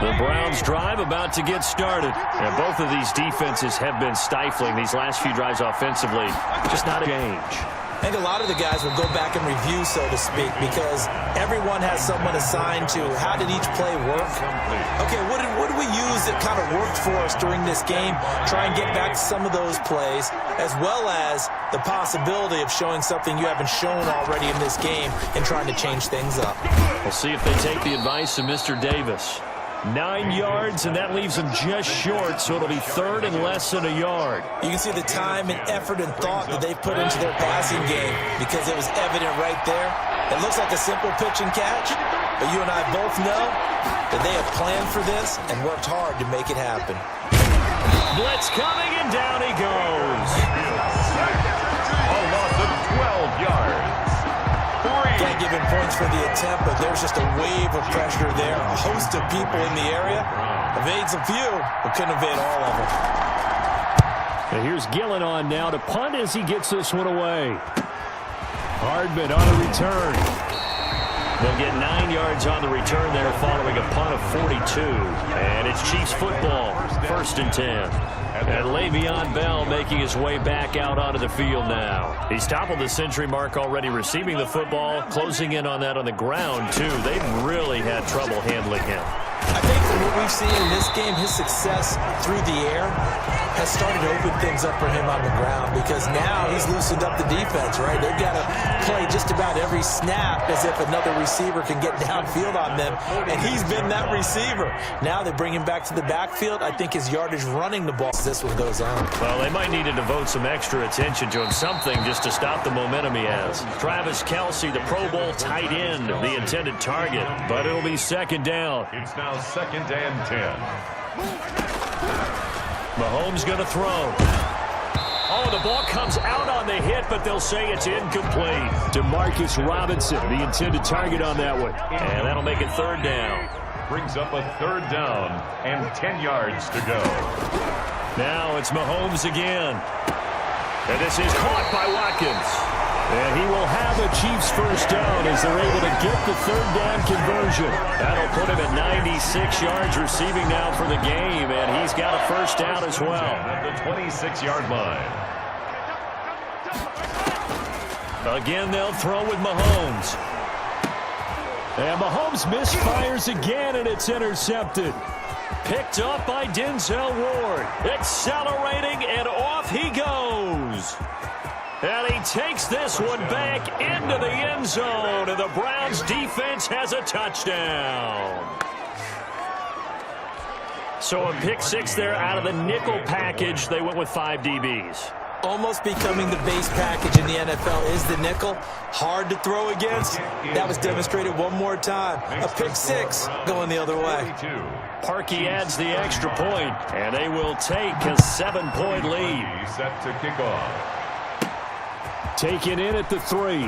The Browns drive about to get started. And both of these defenses have been stifling these last few drives offensively. Just not a change. I think a lot of the guys will go back and review, so to speak, because everyone has someone assigned to how did each play work. Okay, what did we use that kind of worked for us during this game? Try and get back to some of those plays, as well as the possibility of showing something you haven't shown already in this game and trying to change things up. We'll see if they take the advice of Mr. Davis. 9 yards, and that leaves them just short, so it'll be third and less than a yard. You can see the time and effort and thought that they've put into their passing game because it was evident right there. It looks like a simple pitch and catch, but you and I both know that they have planned for this and worked hard to make it happen. Blitz coming, and down he goes. A loss of 12 yards. Can't give him points for the attempt, but there's just a wave of pressure there. A host of people in the area. Evades a few, but couldn't evade all of them. And here's Gillen on now to punt as he gets this one away. Hardman on a return. They'll get 9 yards on the return there following a punt of 42. And it's Chiefs football, 1st and 10. And Le'Veon Bell making his way back out onto the field now. He's toppled the century mark already receiving the football, closing in on that on the ground, too. They've really had trouble handling him. I think from what we've seen in this game, his success through the air has started to open things up for him on the ground because now he's loosened up the defense, right? They've got to play just about every snap as if another receiver can get downfield on them, and he's been that receiver. Now they bring him back to the backfield. I think his yardage running the ball as this one goes on. Well, they might need to devote some extra attention to him, something just to stop the momentum he has. Travis Kelce, the Pro Bowl tight end, the intended target, but it'll be 2nd down. It's now 2nd and 10. Mahomes going to throw. Oh, the ball comes out on the hit, but they'll say it's incomplete. Demarcus Robinson, the intended target on that one. And that'll make it 3rd down. Brings up a 3rd down and 10 yards to go. Now it's Mahomes again. And this is caught by Watkins. And he will have a Chiefs 1st down as they're able to get the 3rd down conversion. That'll put him at 96 yards receiving now for the game, and he's got a 1st down as well. At the 26-yard line. Again, they'll throw with Mahomes. And Mahomes misfires again, and it's intercepted. Picked up by Denzel Ward. Accelerating, and off he goes. And he takes this one back into the end zone, and the Browns defense has a touchdown. So a pick 6 there out of the nickel package. They went with 5 DBs. Almost becoming the base package in the NFL is the nickel. Hard to throw against. That was demonstrated one more time. A pick 6 going the other way. Parkey adds the extra point, and they will take a 7-point lead. He's set to kick off. Taken in at the 3.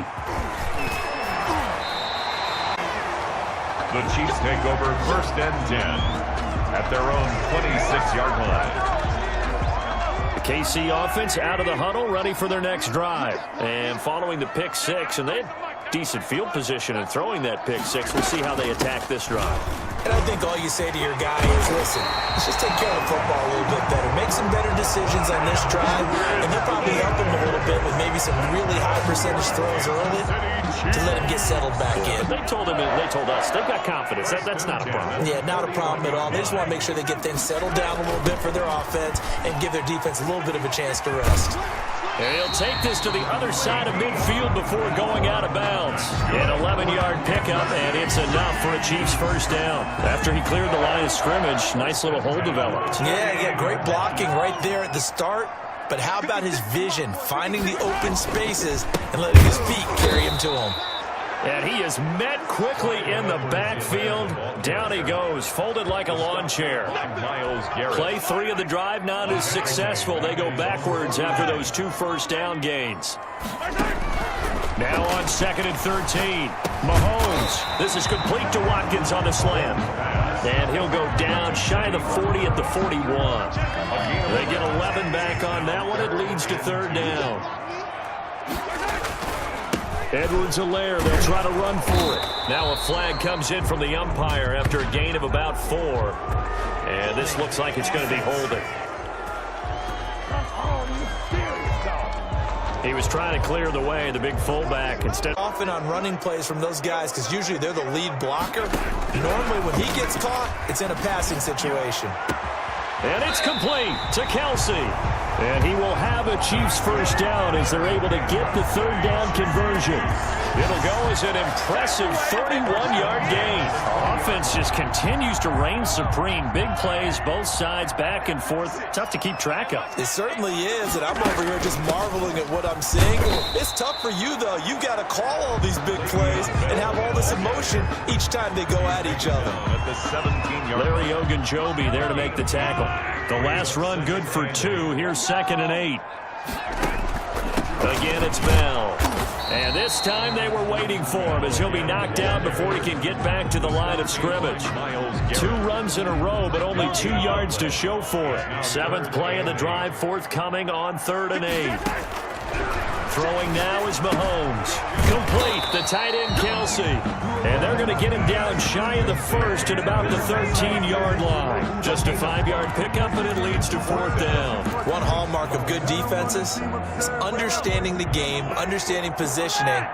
The Chiefs take over 1st and 10 at their own 26-yard line. The KC offense out of the huddle, ready for their next drive. And following the pick 6, and they had decent field position in throwing that pick 6. We'll see how they attack this drive. And I think all you say to your guy is, listen, let's just take care of the football a little bit better. Make some better decisions on this drive, and they'll probably help him a little bit with maybe some really high percentage throws early to let him get settled back in. They told us, they've got confidence. That's not a problem. Yeah, not a problem at all. They just want to make sure they get things settled down a little bit for their offense and give their defense a little bit of a chance to rest. And he'll take this to the other side of midfield before going out of bounds. An 11-yard pickup, and it's enough for a Chiefs 1st down. After he cleared the line of scrimmage, nice little hole developed. Yeah, great blocking right there at the start. But how about his vision, finding the open spaces and letting his feet carry him to him. And he is met quickly in the backfield. Down he goes, folded like a lawn chair. Play 3 of the drive not as successful. They go backwards after those 2 1st down gains. Now on 2nd and 13. Mahomes. This is complete to Watkins on the slant. And he'll go down shy of the 40 at the 41. They get 11 back on that one. It leads to 3rd down. Edwards-Helaire, they'll try to run for it. Now a flag comes in from the umpire after a gain of about 4. And this looks like it's going to be holding. He was trying to clear the way, the big fullback. Instead, often on running plays from those guys because usually they're the lead blocker. Normally when he gets caught, it's in a passing situation. And it's complete to Kelsey. And he will have a Chiefs first down as they're able to get the third down conversion. It'll go as an impressive 31-yard gain. Offense just continues to reign supreme. Big plays, both sides, back and forth. Tough to keep track of. It certainly is, and I'm over here just marveling at what I'm seeing. It's tough for you, though. You've got to call all these big plays and have all this emotion each time they go at each other. At the 17-yard Larry Ogunjobi there to make the tackle. The last run good for 2. Here's 2nd and 8. Again, it's Bell. And this time they were waiting for him as he'll be knocked down before he can get back to the line of scrimmage. 2 runs in a row, but only 2 yards to show for it. 7th play of the drive, forthcoming on 3rd and 8. Throwing now is Mahomes. Complete, the tight end Kelsey. And they're going to get him down shy of the first at about the 13-yard line. Just a 5-yard pickup, and it leads to 4th down. One hallmark of good defenses is understanding the game, understanding positioning,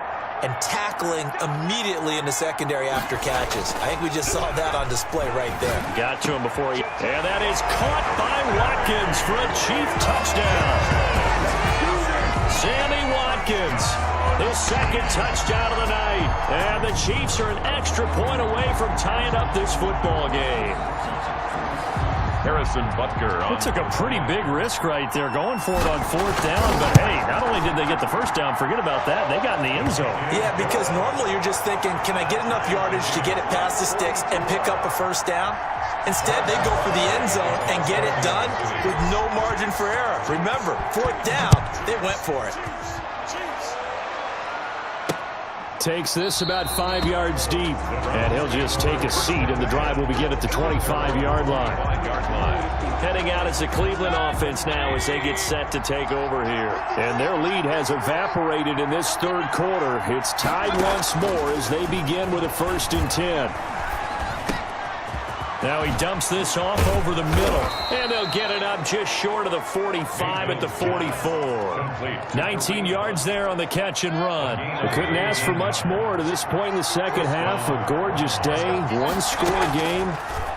and tackling immediately in the secondary after catches. I think we just saw that on display right there. Got to him before he... And that is caught by Watkins for a Chief touchdown. Sammy Watkins, his 2nd touchdown of the night. And the Chiefs are an extra point away from tying up this football game. Harrison Butker. It took a pretty big risk right there going for it on 4th down. But, hey, not only did they get the first down, forget about that, they got in the end zone. Yeah, because normally you're just thinking, can I get enough yardage to get it past the sticks and pick up a first down? Instead, they go for the end zone and get it done with no margin for error. Remember, 4th down, they went for it. Takes this about 5 yards deep. And he'll just take a seat, and the drive will begin at the 25-yard line. Heading out as the Cleveland offense now as they get set to take over here. And their lead has evaporated in this 3rd quarter. It's tied once more as they begin with a 1st and 10. Now he dumps this off over the middle, and they'll get it up just short of the 45 at the 44. 19 yards there on the catch and run. They couldn't ask for much more to this point in the second half. A gorgeous day, 1-score game.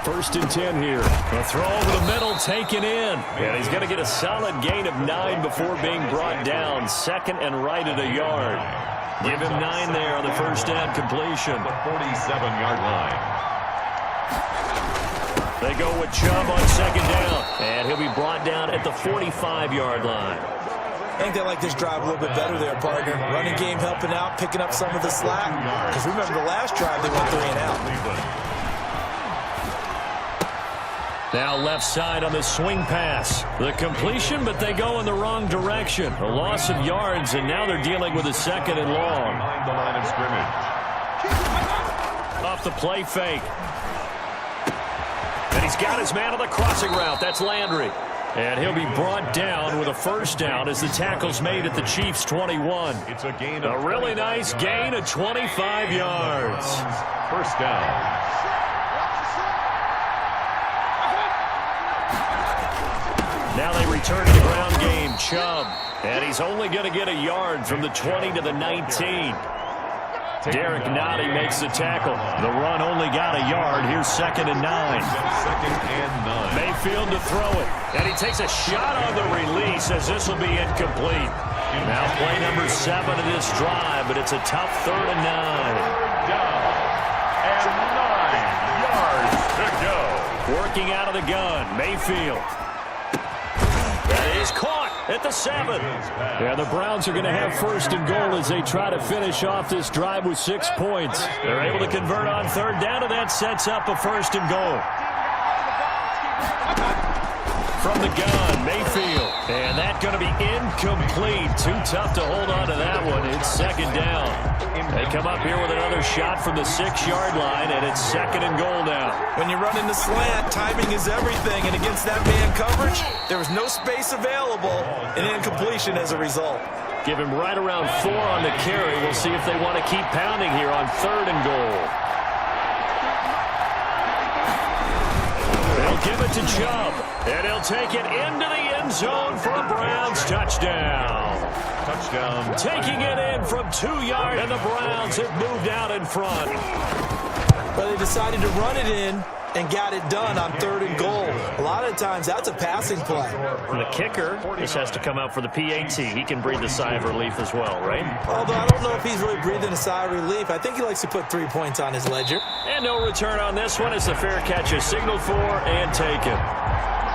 1st and 10 here. A throw over the middle, taken in. And he's going to get a solid gain of 9 before being brought down. 2nd and right at a yard. Give him 9 there on the first down completion. The 47-yard line. They go with Chubb on 2nd down, and he'll be brought down at the 45-yard line. I think they like this drive a little bit better there, partner. Running game helping out, picking up some of the slack. Because remember the last drive, they went 3 and out. Now left side on the swing pass. The completion, but they go in the wrong direction. A loss of yards, and now they're dealing with a 2nd and long. Behind the line of scrimmage. Off the play fake. And he's got his man on the crossing route. That's Landry. And he'll be brought down with a 1st down as the tackle's made at the Chiefs' 21. It's a gain A of really nice gain of 25 yards. 1st down. Now they return to the ground game. Chubb. And he's only going to get a yard from the 20 to the 19. Derek Nottie makes the tackle. The run only got a yard. Here's 2nd and 9. 2nd and 9. Mayfield to throw it. And he takes a shot on the release as this will be incomplete. Now play number 7 of this drive, but it's a tough 3rd and 9. Down. And 9 yards to go. Working out of the gun, Mayfield. That is caught at the 7. Yeah, the Browns are going to have 1st and goal as they try to finish off this drive with 6 points. They're able to convert on 3rd down, and that sets up a 1st and goal. From the gun, Mayfield. And that's going to be incomplete. Too tough to hold on to that one. It's 2nd down. They come up here with another shot from the 6-yard line, and it's 2nd and goal now. When you run in the slant, timing is everything. And against that man coverage, there was no space available, and incompletion as a result. Give him right around 4 on the carry. We'll see if they want to keep pounding here on 3rd and goal. They'll give it to Chubb, and he'll take it into the end zone for a Browns touchdown. Touchdown. Taking it in from 2 yards, and the Browns have moved out in front. But they decided to run it in and got it done on 3rd and goal. A lot of times, that's a passing play. And the kicker, this has to come out for the PAT. He can breathe a sigh of relief as well, right? Although I don't know if he's really breathing a sigh of relief. I think he likes to put 3 points on his ledger. And no return on this one. It's a fair catch is signaled for and taken.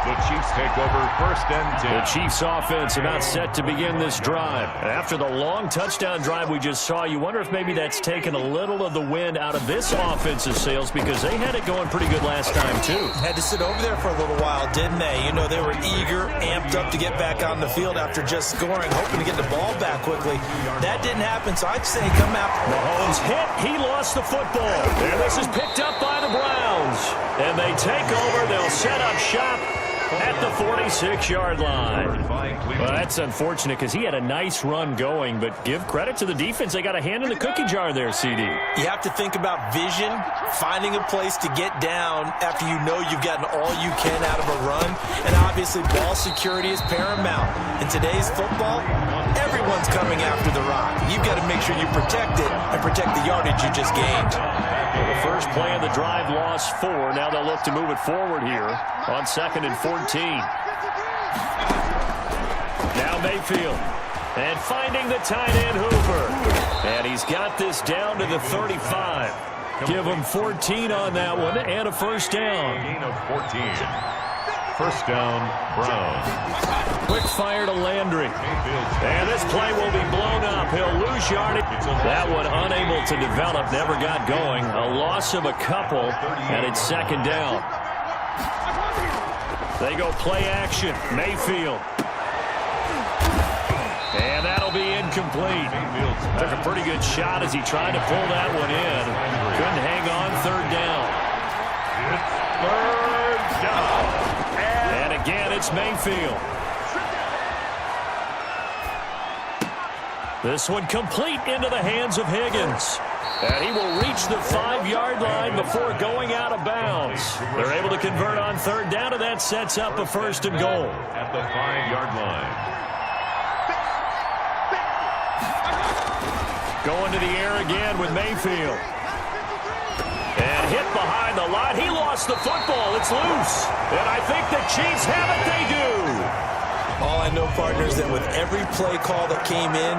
The Chiefs take over 1st and 10. The Chiefs offense about set to begin this drive. After the long touchdown drive we just saw, you wonder if maybe that's taken a little of the wind out of this offensive sails because they had it going pretty good last time too. Had to sit over there for a little while, didn't they? You know, they were eager, amped up to get back on the field after just scoring, hoping to get the ball back quickly. That didn't happen, so I'd say come out. Mahomes hit. He lost the football. And this is picked up by the Browns. And they take over. They'll set up shop at the 46-yard line. Well, that's unfortunate because he had a nice run going, but give credit to the defense. They got a hand in the cookie jar there, CD. You have to think about vision, finding a place to get down after you know you've gotten all you can out of a run, and obviously ball security is paramount. In today's football, everyone's coming after the rock. You've got to make sure you protect it and protect the yardage you just gained. Well, the first play of the drive lost 4. Now they'll look to move it forward here on 2nd and 14. Now Mayfield. And finding the tight end Hooper. And he's got this down to the 35. Give him 14 on that one and a first down. Gain of 14. First down, Browns. Quick fire to Landry. And this play will be blown up. He'll lose yardage. That one unable to develop, never got going. A loss of a couple, and it's 2nd down. They go play action. Mayfield. And that'll be incomplete. Took a pretty good shot as he tried to pull that one in. Couldn't hang on 3rd down. Third down. And again, it's Mayfield. This one complete into the hands of Higgins. And he will reach the 5-yard line before going out of bounds. They're able to convert on 3rd down, and that sets up a 1st and goal. At the 5-yard line. Going to the air again with Mayfield. And hit behind the line. He lost the football. It's loose. And I think the Chiefs have it. They do. All I know, partners, that with every play call that came in,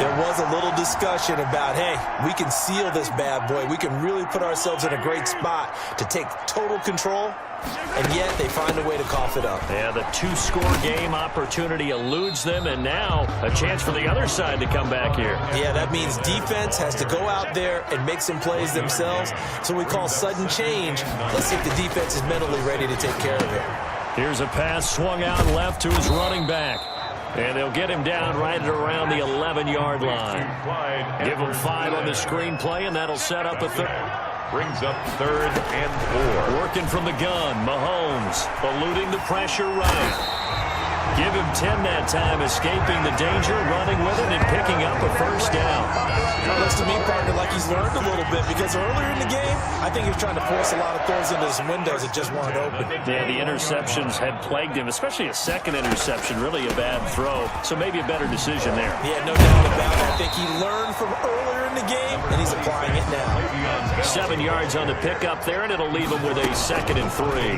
there was a little discussion about, hey, we can seal this bad boy. We can really put ourselves in a great spot to take total control, and yet they find a way to cough it up. Yeah, the 2-score game opportunity eludes them, and now a chance for the other side to come back here. Yeah, that means defense has to go out there and make some plays themselves. So we call sudden change. Let's see if the defense is mentally ready to take care of it. Here's a pass swung out left to his running back. And they'll get him down right at around the 11-yard line. Give him 5 on the screenplay, and that'll set up a third. Brings up 3rd and 4. Working from the gun, Mahomes eluding the pressure right. Give him 10 that time, escaping the danger, running with it, and picking up a first down. It looks to me, partner, like he's learned a little bit because earlier in the game, I think he was trying to force a lot of throws into some windows that just weren't open. Yeah, the interceptions had plagued him, especially a second interception, really a bad throw. So maybe a better decision there. Yeah, no doubt about it. I think he learned from earlier in the game, and he's applying it now. 7 yards on the pickup there, and it'll leave him with a 2nd and 3.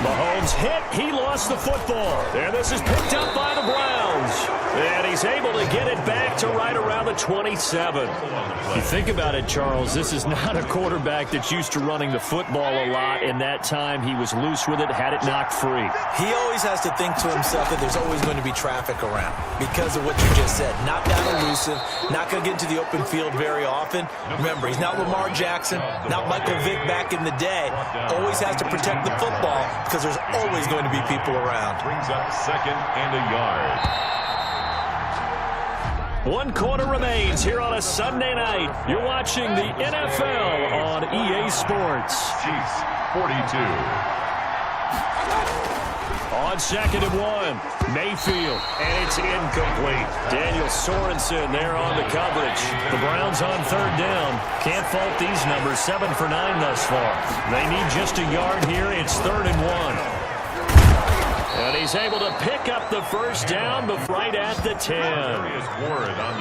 Mahomes hit. He lost the football. And this is picked up by the Browns. And he's able to get it back to right around the 27. You think about it, Charles, this is not a quarterback that's used to running the football a lot. In that time, he was loose with it, had it knocked free. He always has to think to himself that there's always going to be traffic around because of what you just said. Not that elusive, not going to get into the open field very often. Remember, he's not Lamar Jackson, not Michael Vick back in the day. Always has to protect the football because there's always going to be people around. Brings up 2nd and a yard. 1 quarter remains here on a Sunday night. You're watching the NFL on EA Sports. Chiefs 42. On 2nd and 1, Mayfield, and it's incomplete. Daniel Sorensen there on the coverage. The Browns on 3rd down. Can't fault these numbers, 7 for 9 thus far. They need just a yard here. It's 3rd and 1. And he's able to pick up the first down right at the 10.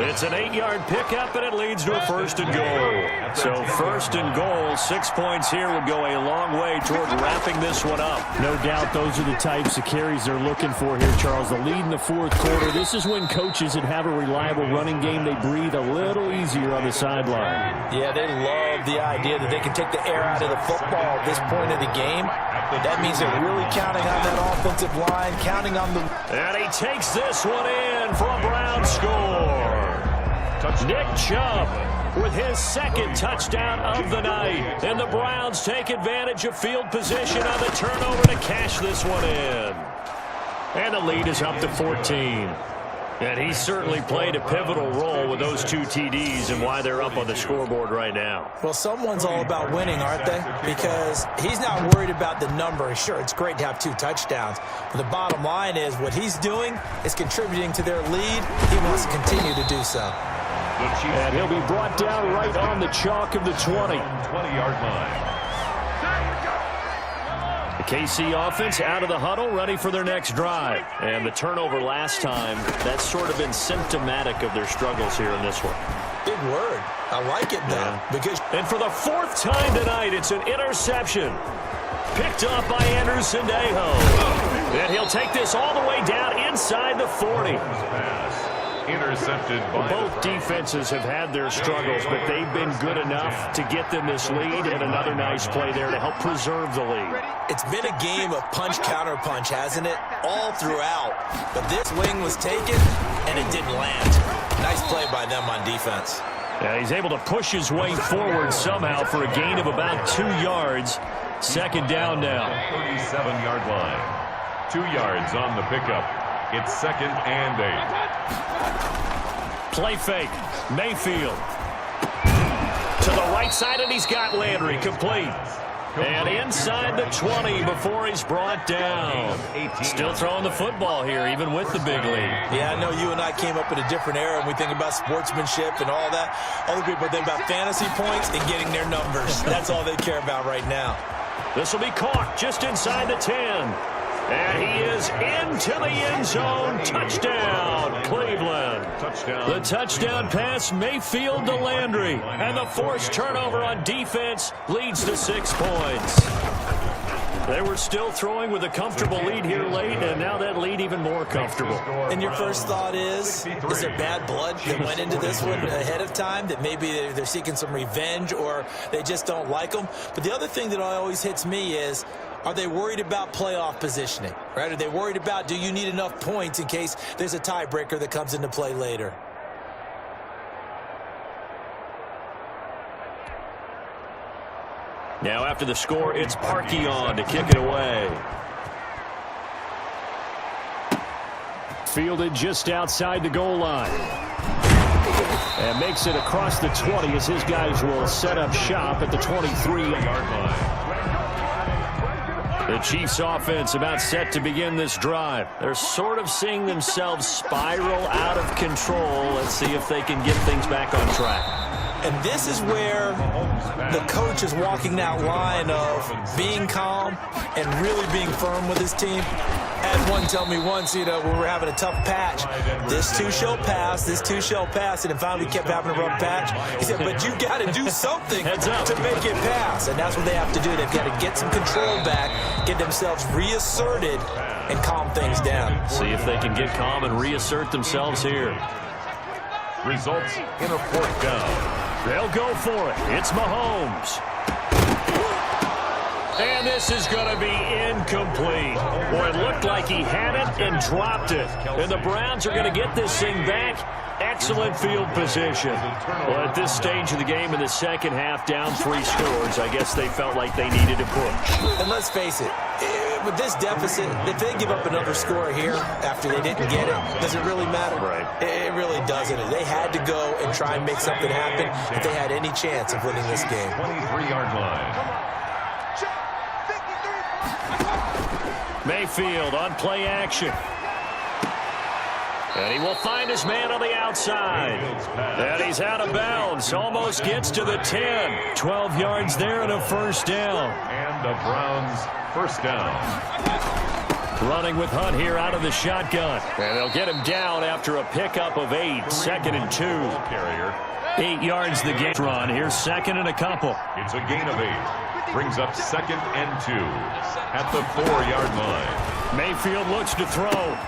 It's an 8-yard pickup, and it leads to a 1st and goal. So 1st and goal, 6 points here would go a long way toward wrapping this one up. No doubt those are the types of carries they're looking for here, Charles. The lead in the 4th quarter. This is when coaches that have a reliable running game, they breathe a little easier on the sideline. Yeah, they love the idea that they can take the air out of the football at this point of the game. That means they're really counting on that offensive line, counting on the... And he takes this one in for a Brown score. Nick Chubb with his 2nd touchdown of the night. And the Browns take advantage of field position on the turnover to cash this one in. And the lead is up to 14. And he certainly played a pivotal role with those 2 TDs and why they're up on the scoreboard right now. Well, someone's all about winning, aren't they? Because he's not worried about the number. Sure, it's great to have 2 touchdowns. But the bottom line is what he's doing is contributing to their lead. He wants to continue to do so. And he'll be brought down right on the chalk of the 20-yard line. The KC offense out of the huddle, ready for their next drive. And the turnover last time, that's sort of been symptomatic of their struggles here in this one. Big word. I like it, though. Yeah. And for the 4th time tonight, it's an interception. Picked up by Andrew Sendejo. And he'll take this all the way down inside the 40. Intercepted by both defenses have had their struggles, but they've been good enough to get them this lead, and another nice play there to help preserve the lead. It's been a game of punch-counter-punch, hasn't it? All throughout. But this wing was taken, and it didn't land. Nice play by them on defense. Yeah, he's able to push his way forward somehow for a gain of about 2 yards. 2nd down now. 37-yard line. 2 yards on the pickup. It's 2nd and 8. Play fake. Mayfield. To the right side, and he's got Landry complete. And inside the 20 before he's brought down. Still throwing the football here, even with the big lead. Yeah, I know you and I came up in a different era, and we think about sportsmanship and all that. Other people think about fantasy points and getting their numbers. That's all they care about right now. This will be caught just inside the 10. And he is into the end zone. Touchdown, Cleveland. The touchdown pass, Mayfield to Landry. And the forced turnover on defense leads to 6 points. They were still throwing with a comfortable lead here late, and now that lead even more comfortable. And your first thought is there bad blood that went into this one ahead of time, that maybe they're seeking some revenge or they just don't like them? But the other thing that always hits me is, are they worried about playoff positioning, right? Are they worried about, do you need enough points in case there's a tiebreaker that comes into play later? Now after the score, it's Parkey on to kick it away. Fielded just outside the goal line. And makes it across the 20 as his guys will set up shop at the 23-yard line. The Chiefs offense about set to begin this drive. They're sort of seeing themselves spiral out of control. Let's see if they can get things back on track. And this is where the coach is walking that line of being calm and really being firm with his team. I had one tell me once, when we were having a tough patch, this too shall pass, this too shall pass, and finally we kept having a rough patch. He said, but you got to do something to make it pass, and that's what they have to do. They've got to get some control back, get themselves reasserted, and calm things down. See if they can get calm and reassert themselves here. Results in a 4th down. They'll go for it. It's Mahomes. And this is going to be incomplete. Boy, it looked like he had it and dropped it. And the Browns are going to get this thing back. Excellent field position. Well, at this stage of the game in the second half, down 3 scores, I guess they felt like they needed to push. And let's face it, with this deficit, if they give up another score here after they didn't get it, does it really matter? Right. It really doesn't. They had to go and try and make something happen if they had any chance of winning this game. 23-yard line. Mayfield on play action. And he will find his man on the outside. And he's out of bounds. Almost gets to the 10. 12 yards there and a first down. And the Browns first down. Running with Hunt here out of the shotgun. And they'll get him down after a pickup of 8. 2nd and 2. Carrier. 8 yards the game run. Here's 2nd and a couple. It's a gain of 8. Brings up 2nd and 2 at the 4-yard line. Mayfield looks to throw.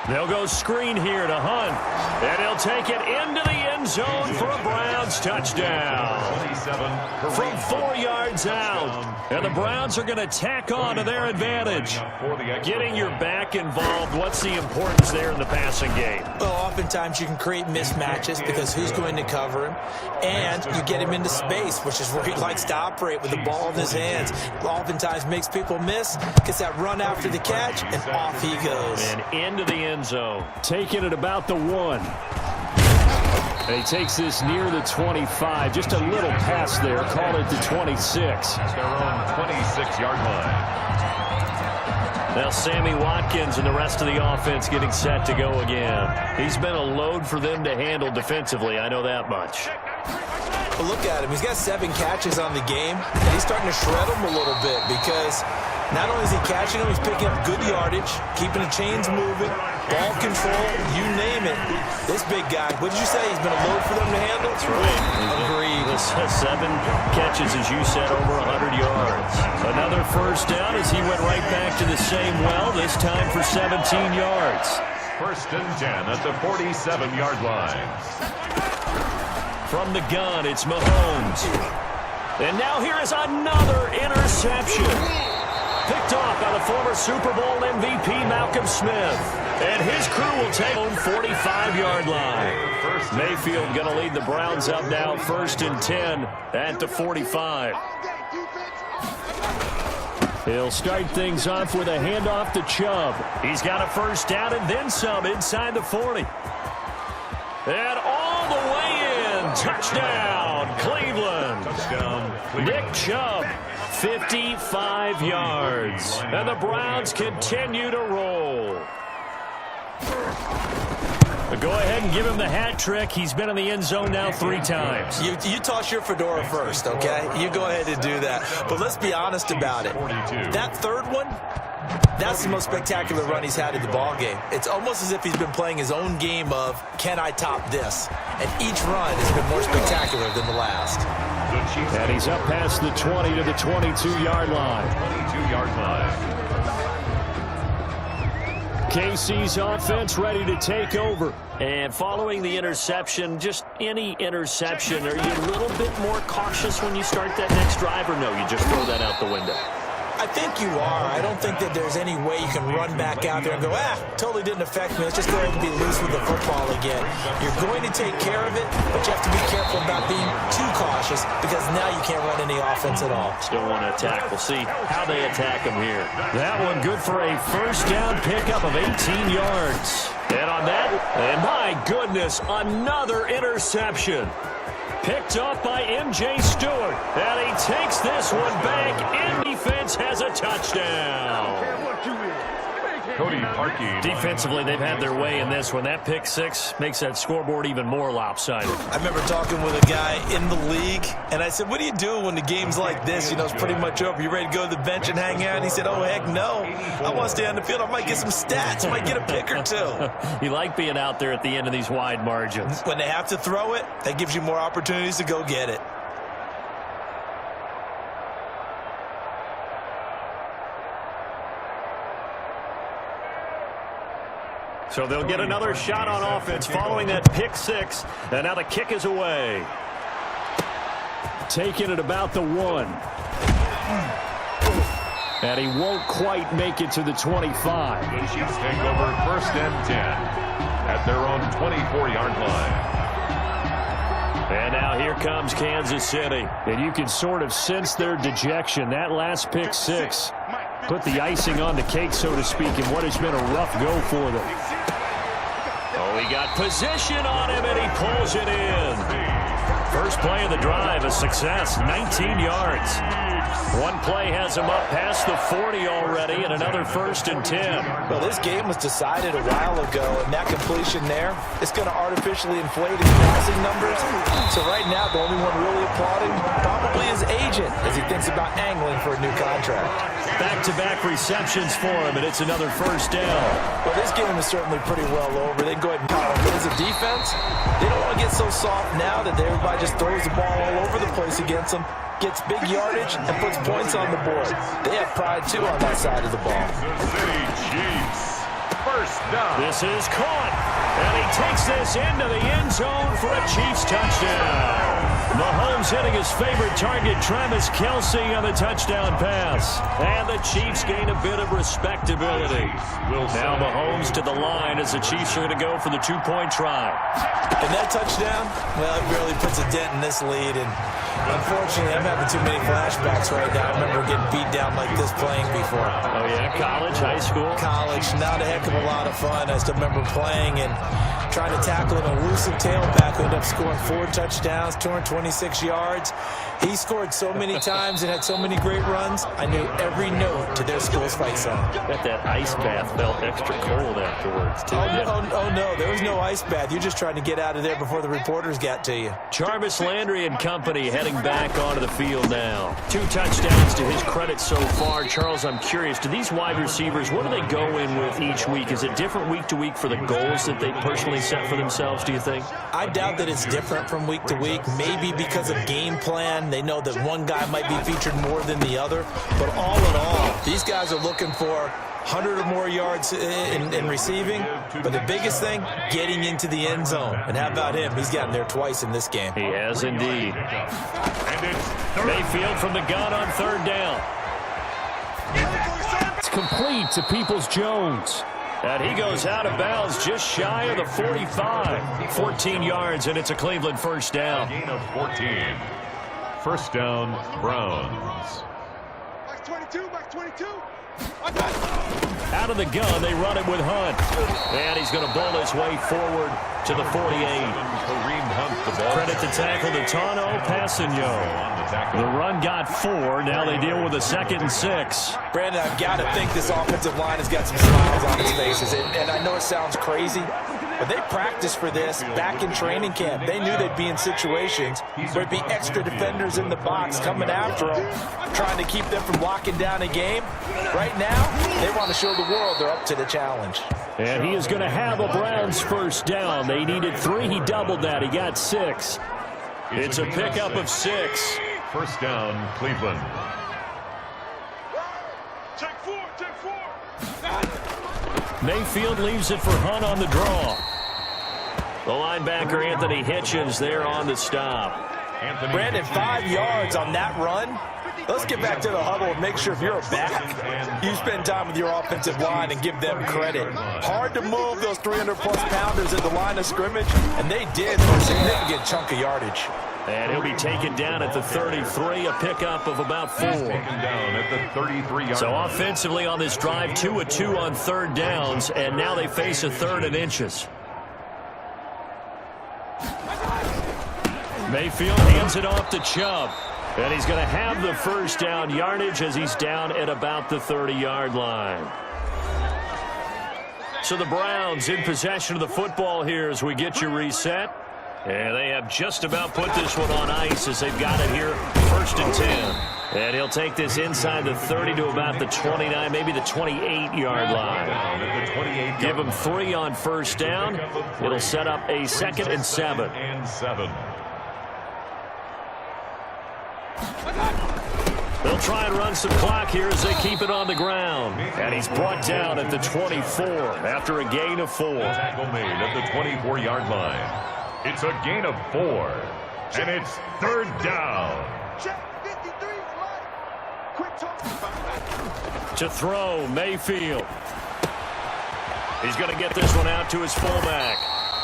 They'll go screen here to Hunt. And he'll take it into the end zone for a Browns touchdown. 27 From 4 yards out. And the Browns are going to tack on to their advantage. Getting your back involved, what's the importance there in the passing game? Well, oftentimes you can create mismatches because who's going to cover him? And you get him into space, which is where he likes to operate with the ball in his hands. Oftentimes makes people miss, gets that run after the catch, and off he goes. And into the end zone. Taking it about the 1. And he takes this near the 25. Just a little pass there. Call it the 26. At their own 26-yard line. Now Sammy Watkins and the rest of the offense getting set to go again. He's been a load for them to handle defensively. I know that much. But look at him. He's got 7 catches on the game, and he's starting to shred them a little bit because not only is he catching them, he's picking up good yardage, keeping the chains moving, ball control, you name it. This big guy, what did you say? He's been a load for them to handle? That's right. Agreed. 7 catches, as you said, over 100 yards. Another first down as he went right back to the same well, this time for 17 yards. 1st and 10 at the 47-yard line. From the gun, it's Mahomes. And now here is another interception. Picked off by the former Super Bowl MVP Malcolm Smith. And his crew will take on 45-yard line. Mayfield going to lead the Browns up now, 1st and 10 at the 45. He'll start things off with a handoff to Chubb. He's got a first down and then some inside the 40. And all the way in. Touchdown, Cleveland. Touchdown, Nick Chubb, 55 yards. And the Browns continue to roll. Go ahead and give him the hat trick. He's been in the end zone now 3 times. You toss your fedora first, okay? You go ahead and do that. But let's be honest about it. That third one, that's the most spectacular run he's had in the ball game. It's almost as if he's been playing his own game of, can I top this? And each run has been more spectacular than the last. And he's up past the 20 to the 22-yard line. 22-yard line. KC's offense ready to take over. And following the interception, just any interception, are you a little bit more cautious when you start that next drive, or no, you just throw that out the window? I think you are. I don't think that there's any way you can run back out there and go, totally didn't affect me. Let's just go ahead and be loose with the football again. You're going to take care of it, but you have to be careful about being too cautious because now you can't run any offense at all. Still want to attack. We'll see how they attack him here. That one good for a first down pickup of 18 yards. And on that, and my goodness, another interception. Picked up by M.J. Stewart. And he takes this one back. In defense has a touchdown. Cody Parkey. Defensively, they've had their way in this one. That pick 6 makes that scoreboard even more lopsided. I remember talking with a guy in the league, and I said, what do you do when the game's like this? You know, it's pretty much over. You ready to go to the bench and hang out? And he said, oh, heck no. I want to stay on the field. I might get some stats. I might get a pick or 2. You like being out there at the end of these wide margins. When they have to throw it, that gives you more opportunities to go get it. So they'll get another shot on offense following that pick 6. And now the kick is away. Taking it about the 1. And he won't quite make it to the 25. The Chiefs take over 1st and 10 at their own 24-yard line. And now here comes Kansas City. And you can sort of sense their dejection. That last pick 6 put the icing on the cake, so to speak, in what has been a rough go for them. Oh, he got position on him, and he pulls it in. First play of the drive, a success, 19 yards. One play has him up past the 40 already, and another 1st and 10. Well, this game was decided a while ago, and that completion there, it's going to artificially inflate his passing numbers. So right now, the only one really applauding probably his agent as he thinks about angling for a new contract. Back-to-back receptions for him, and it's another first down. Well, this game is certainly pretty well over. They go ahead and call it. As a defense, they don't want to get so soft now that everybody just throws the ball all over the place against them, gets big yardage, and puts points on the board. They have pride, too, on that side of the ball. Kansas City Chiefs. First down. This is caught, and he takes this into the end zone for a Chiefs touchdown. Mahomes hitting his favorite target, Travis Kelce, on the touchdown pass. And the Chiefs gain a bit of respectability. Now Mahomes to the line as the Chiefs are going to go for the two-point try. And that touchdown, well, it barely puts a dent in this lead. And unfortunately, I'm having too many flashbacks right now. I remember getting beat down like this playing before. Oh, yeah? College, high school? College, not a heck of a lot of fun. I still remember playing and trying to tackle an elusive tailback who ended up scoring 4 touchdowns, 226 yards. He scored so many times and had so many great runs, I knew every note to their school's fight song. Bet that ice bath felt extra cold afterwards, too. Oh, no, there was no ice bath. You're just trying to get out of there before the reporters got to you. Jarvis Landry and company heading back onto the field now. 2 touchdowns to his credit so far. Charles, I'm curious, do these wide receivers, what do they go in with each week? Is it different week to week for the goals that they personally set for themselves, do you think? I doubt that it's different from week to week, maybe because of game plan. They know that one guy might be featured more than the other. But all in all, these guys are looking for 100 or more yards in receiving. But the biggest thing, getting into the end zone. And how about him? He's gotten there twice in this game. He has indeed. Mayfield from the gun on third down. It's complete to Peoples-Jones. And he goes out of bounds just shy of the 45. 14 yards, and it's a Cleveland first down. Gain of 14. First down, Browns. Max 22, Max 22. Out of the gun, they run it with Hunt. And he's going to bowl his way forward to the 48. Kareem Hunt, the ball. Credit to tackle to Tano Passanio. The run got 4. Now they deal with a 2nd and 6. Brandon, I've got to think this offensive line has got some smiles on its faces. And I know it sounds crazy, but they practiced for this back in training camp. They knew they'd be in situations where there'd be extra defenders in the box coming after them, trying to keep them from locking down a game. Right now, they want to show the world they're up to the challenge. And he is going to have a Browns first down. They needed 3. He doubled that. He got 6. It's a pickup of 6. First down, Cleveland. Check 4, check 4. Mayfield leaves it for Hunt on the draw. The linebacker, Anthony Hitchens, there on the stop. Brandon, 5 yards on that run. Let's get back to the huddle and make sure if you're a back, you spend time with your offensive line and give them credit. Hard to move those 300-plus pounders at the line of scrimmage, and they did for a significant chunk of yardage. And he'll be taken down at the 33, a pickup of about 4. Taken down at the 33-yard So line. offensively on this drive, 2 of 2 on third downs, and now they face a 3rd and inches. Mayfield hands it off to Chubb. And he's going to have the first down yardage as he's down at about the 30-yard line. So the Browns in possession of the football here as we get you reset. And they have just about put this one on ice as they've got it here, 1st and 10. And he'll take this inside the 30 to about the 29, maybe the 28-yard line. Give him 3 on first down. It'll set up a 2nd and 7. They'll try and run some clock here as they keep it on the ground. And he's brought down at the 24 after a gain of 4. Tackle made at the 24-yard line. It's a gain of 4. And it's 3rd down. Check 53, quick talk. To throw, Mayfield. He's going to get this one out to his fullback.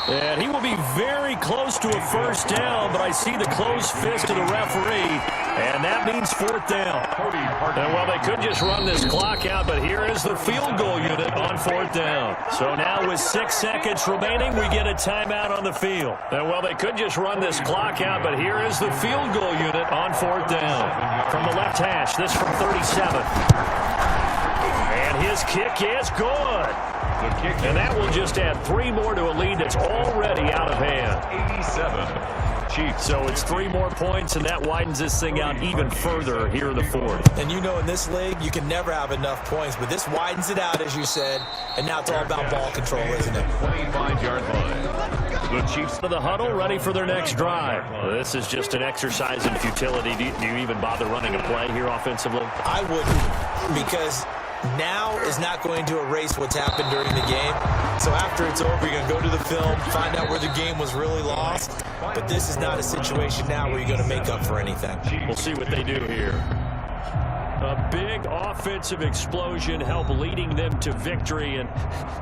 And he will be very close to a first down, but I see the closed fist of the referee, and that means 4th down. And well, they could just run this clock out, but here is the field goal unit on 4th down. So now with 6 seconds remaining, we get a timeout on the field. And well, they could just run this clock out, but here is the field goal unit on 4th down. From the left hash, this from 37. And His kick is good. And that will just add 3 more to a lead that's already out of hand. 87. Chiefs. So it's 3 more points, and that widens this thing out even further here in the fourth. And you know, in this league, you can never have enough points, but this widens it out, as you said, and now it's all about ball control, isn't it? 25-yard line. The Chiefs To the huddle, ready for their next drive. This is just an exercise in futility. Do you even bother running a play here offensively? I wouldn't, because now is not going to erase what's happened during the game. So after it's over, you're going to go to the film, find out where the game was really lost. But this is not a situation now where you're going to make up for anything. We'll see what they do here. A big offensive explosion help leading them to victory. And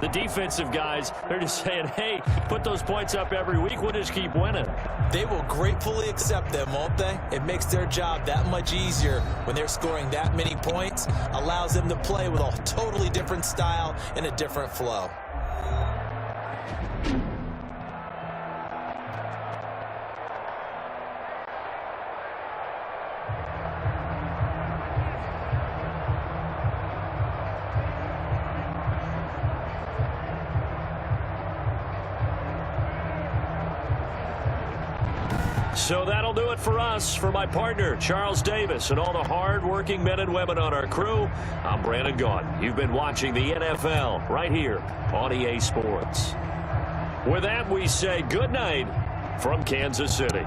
the defensive guys, they're just saying, hey, put those points up every week. We'll just keep winning. They will gratefully accept them, won't they? It makes their job that much easier when they're scoring that many points. Allows them to play with a totally different style and a different flow. So that'll do it for us. For my partner, Charles Davis, and all the hard-working men and women on our crew, I'm Brandon Gaudin. You've been watching the NFL right here on EA Sports. With that, we say good night from Kansas City.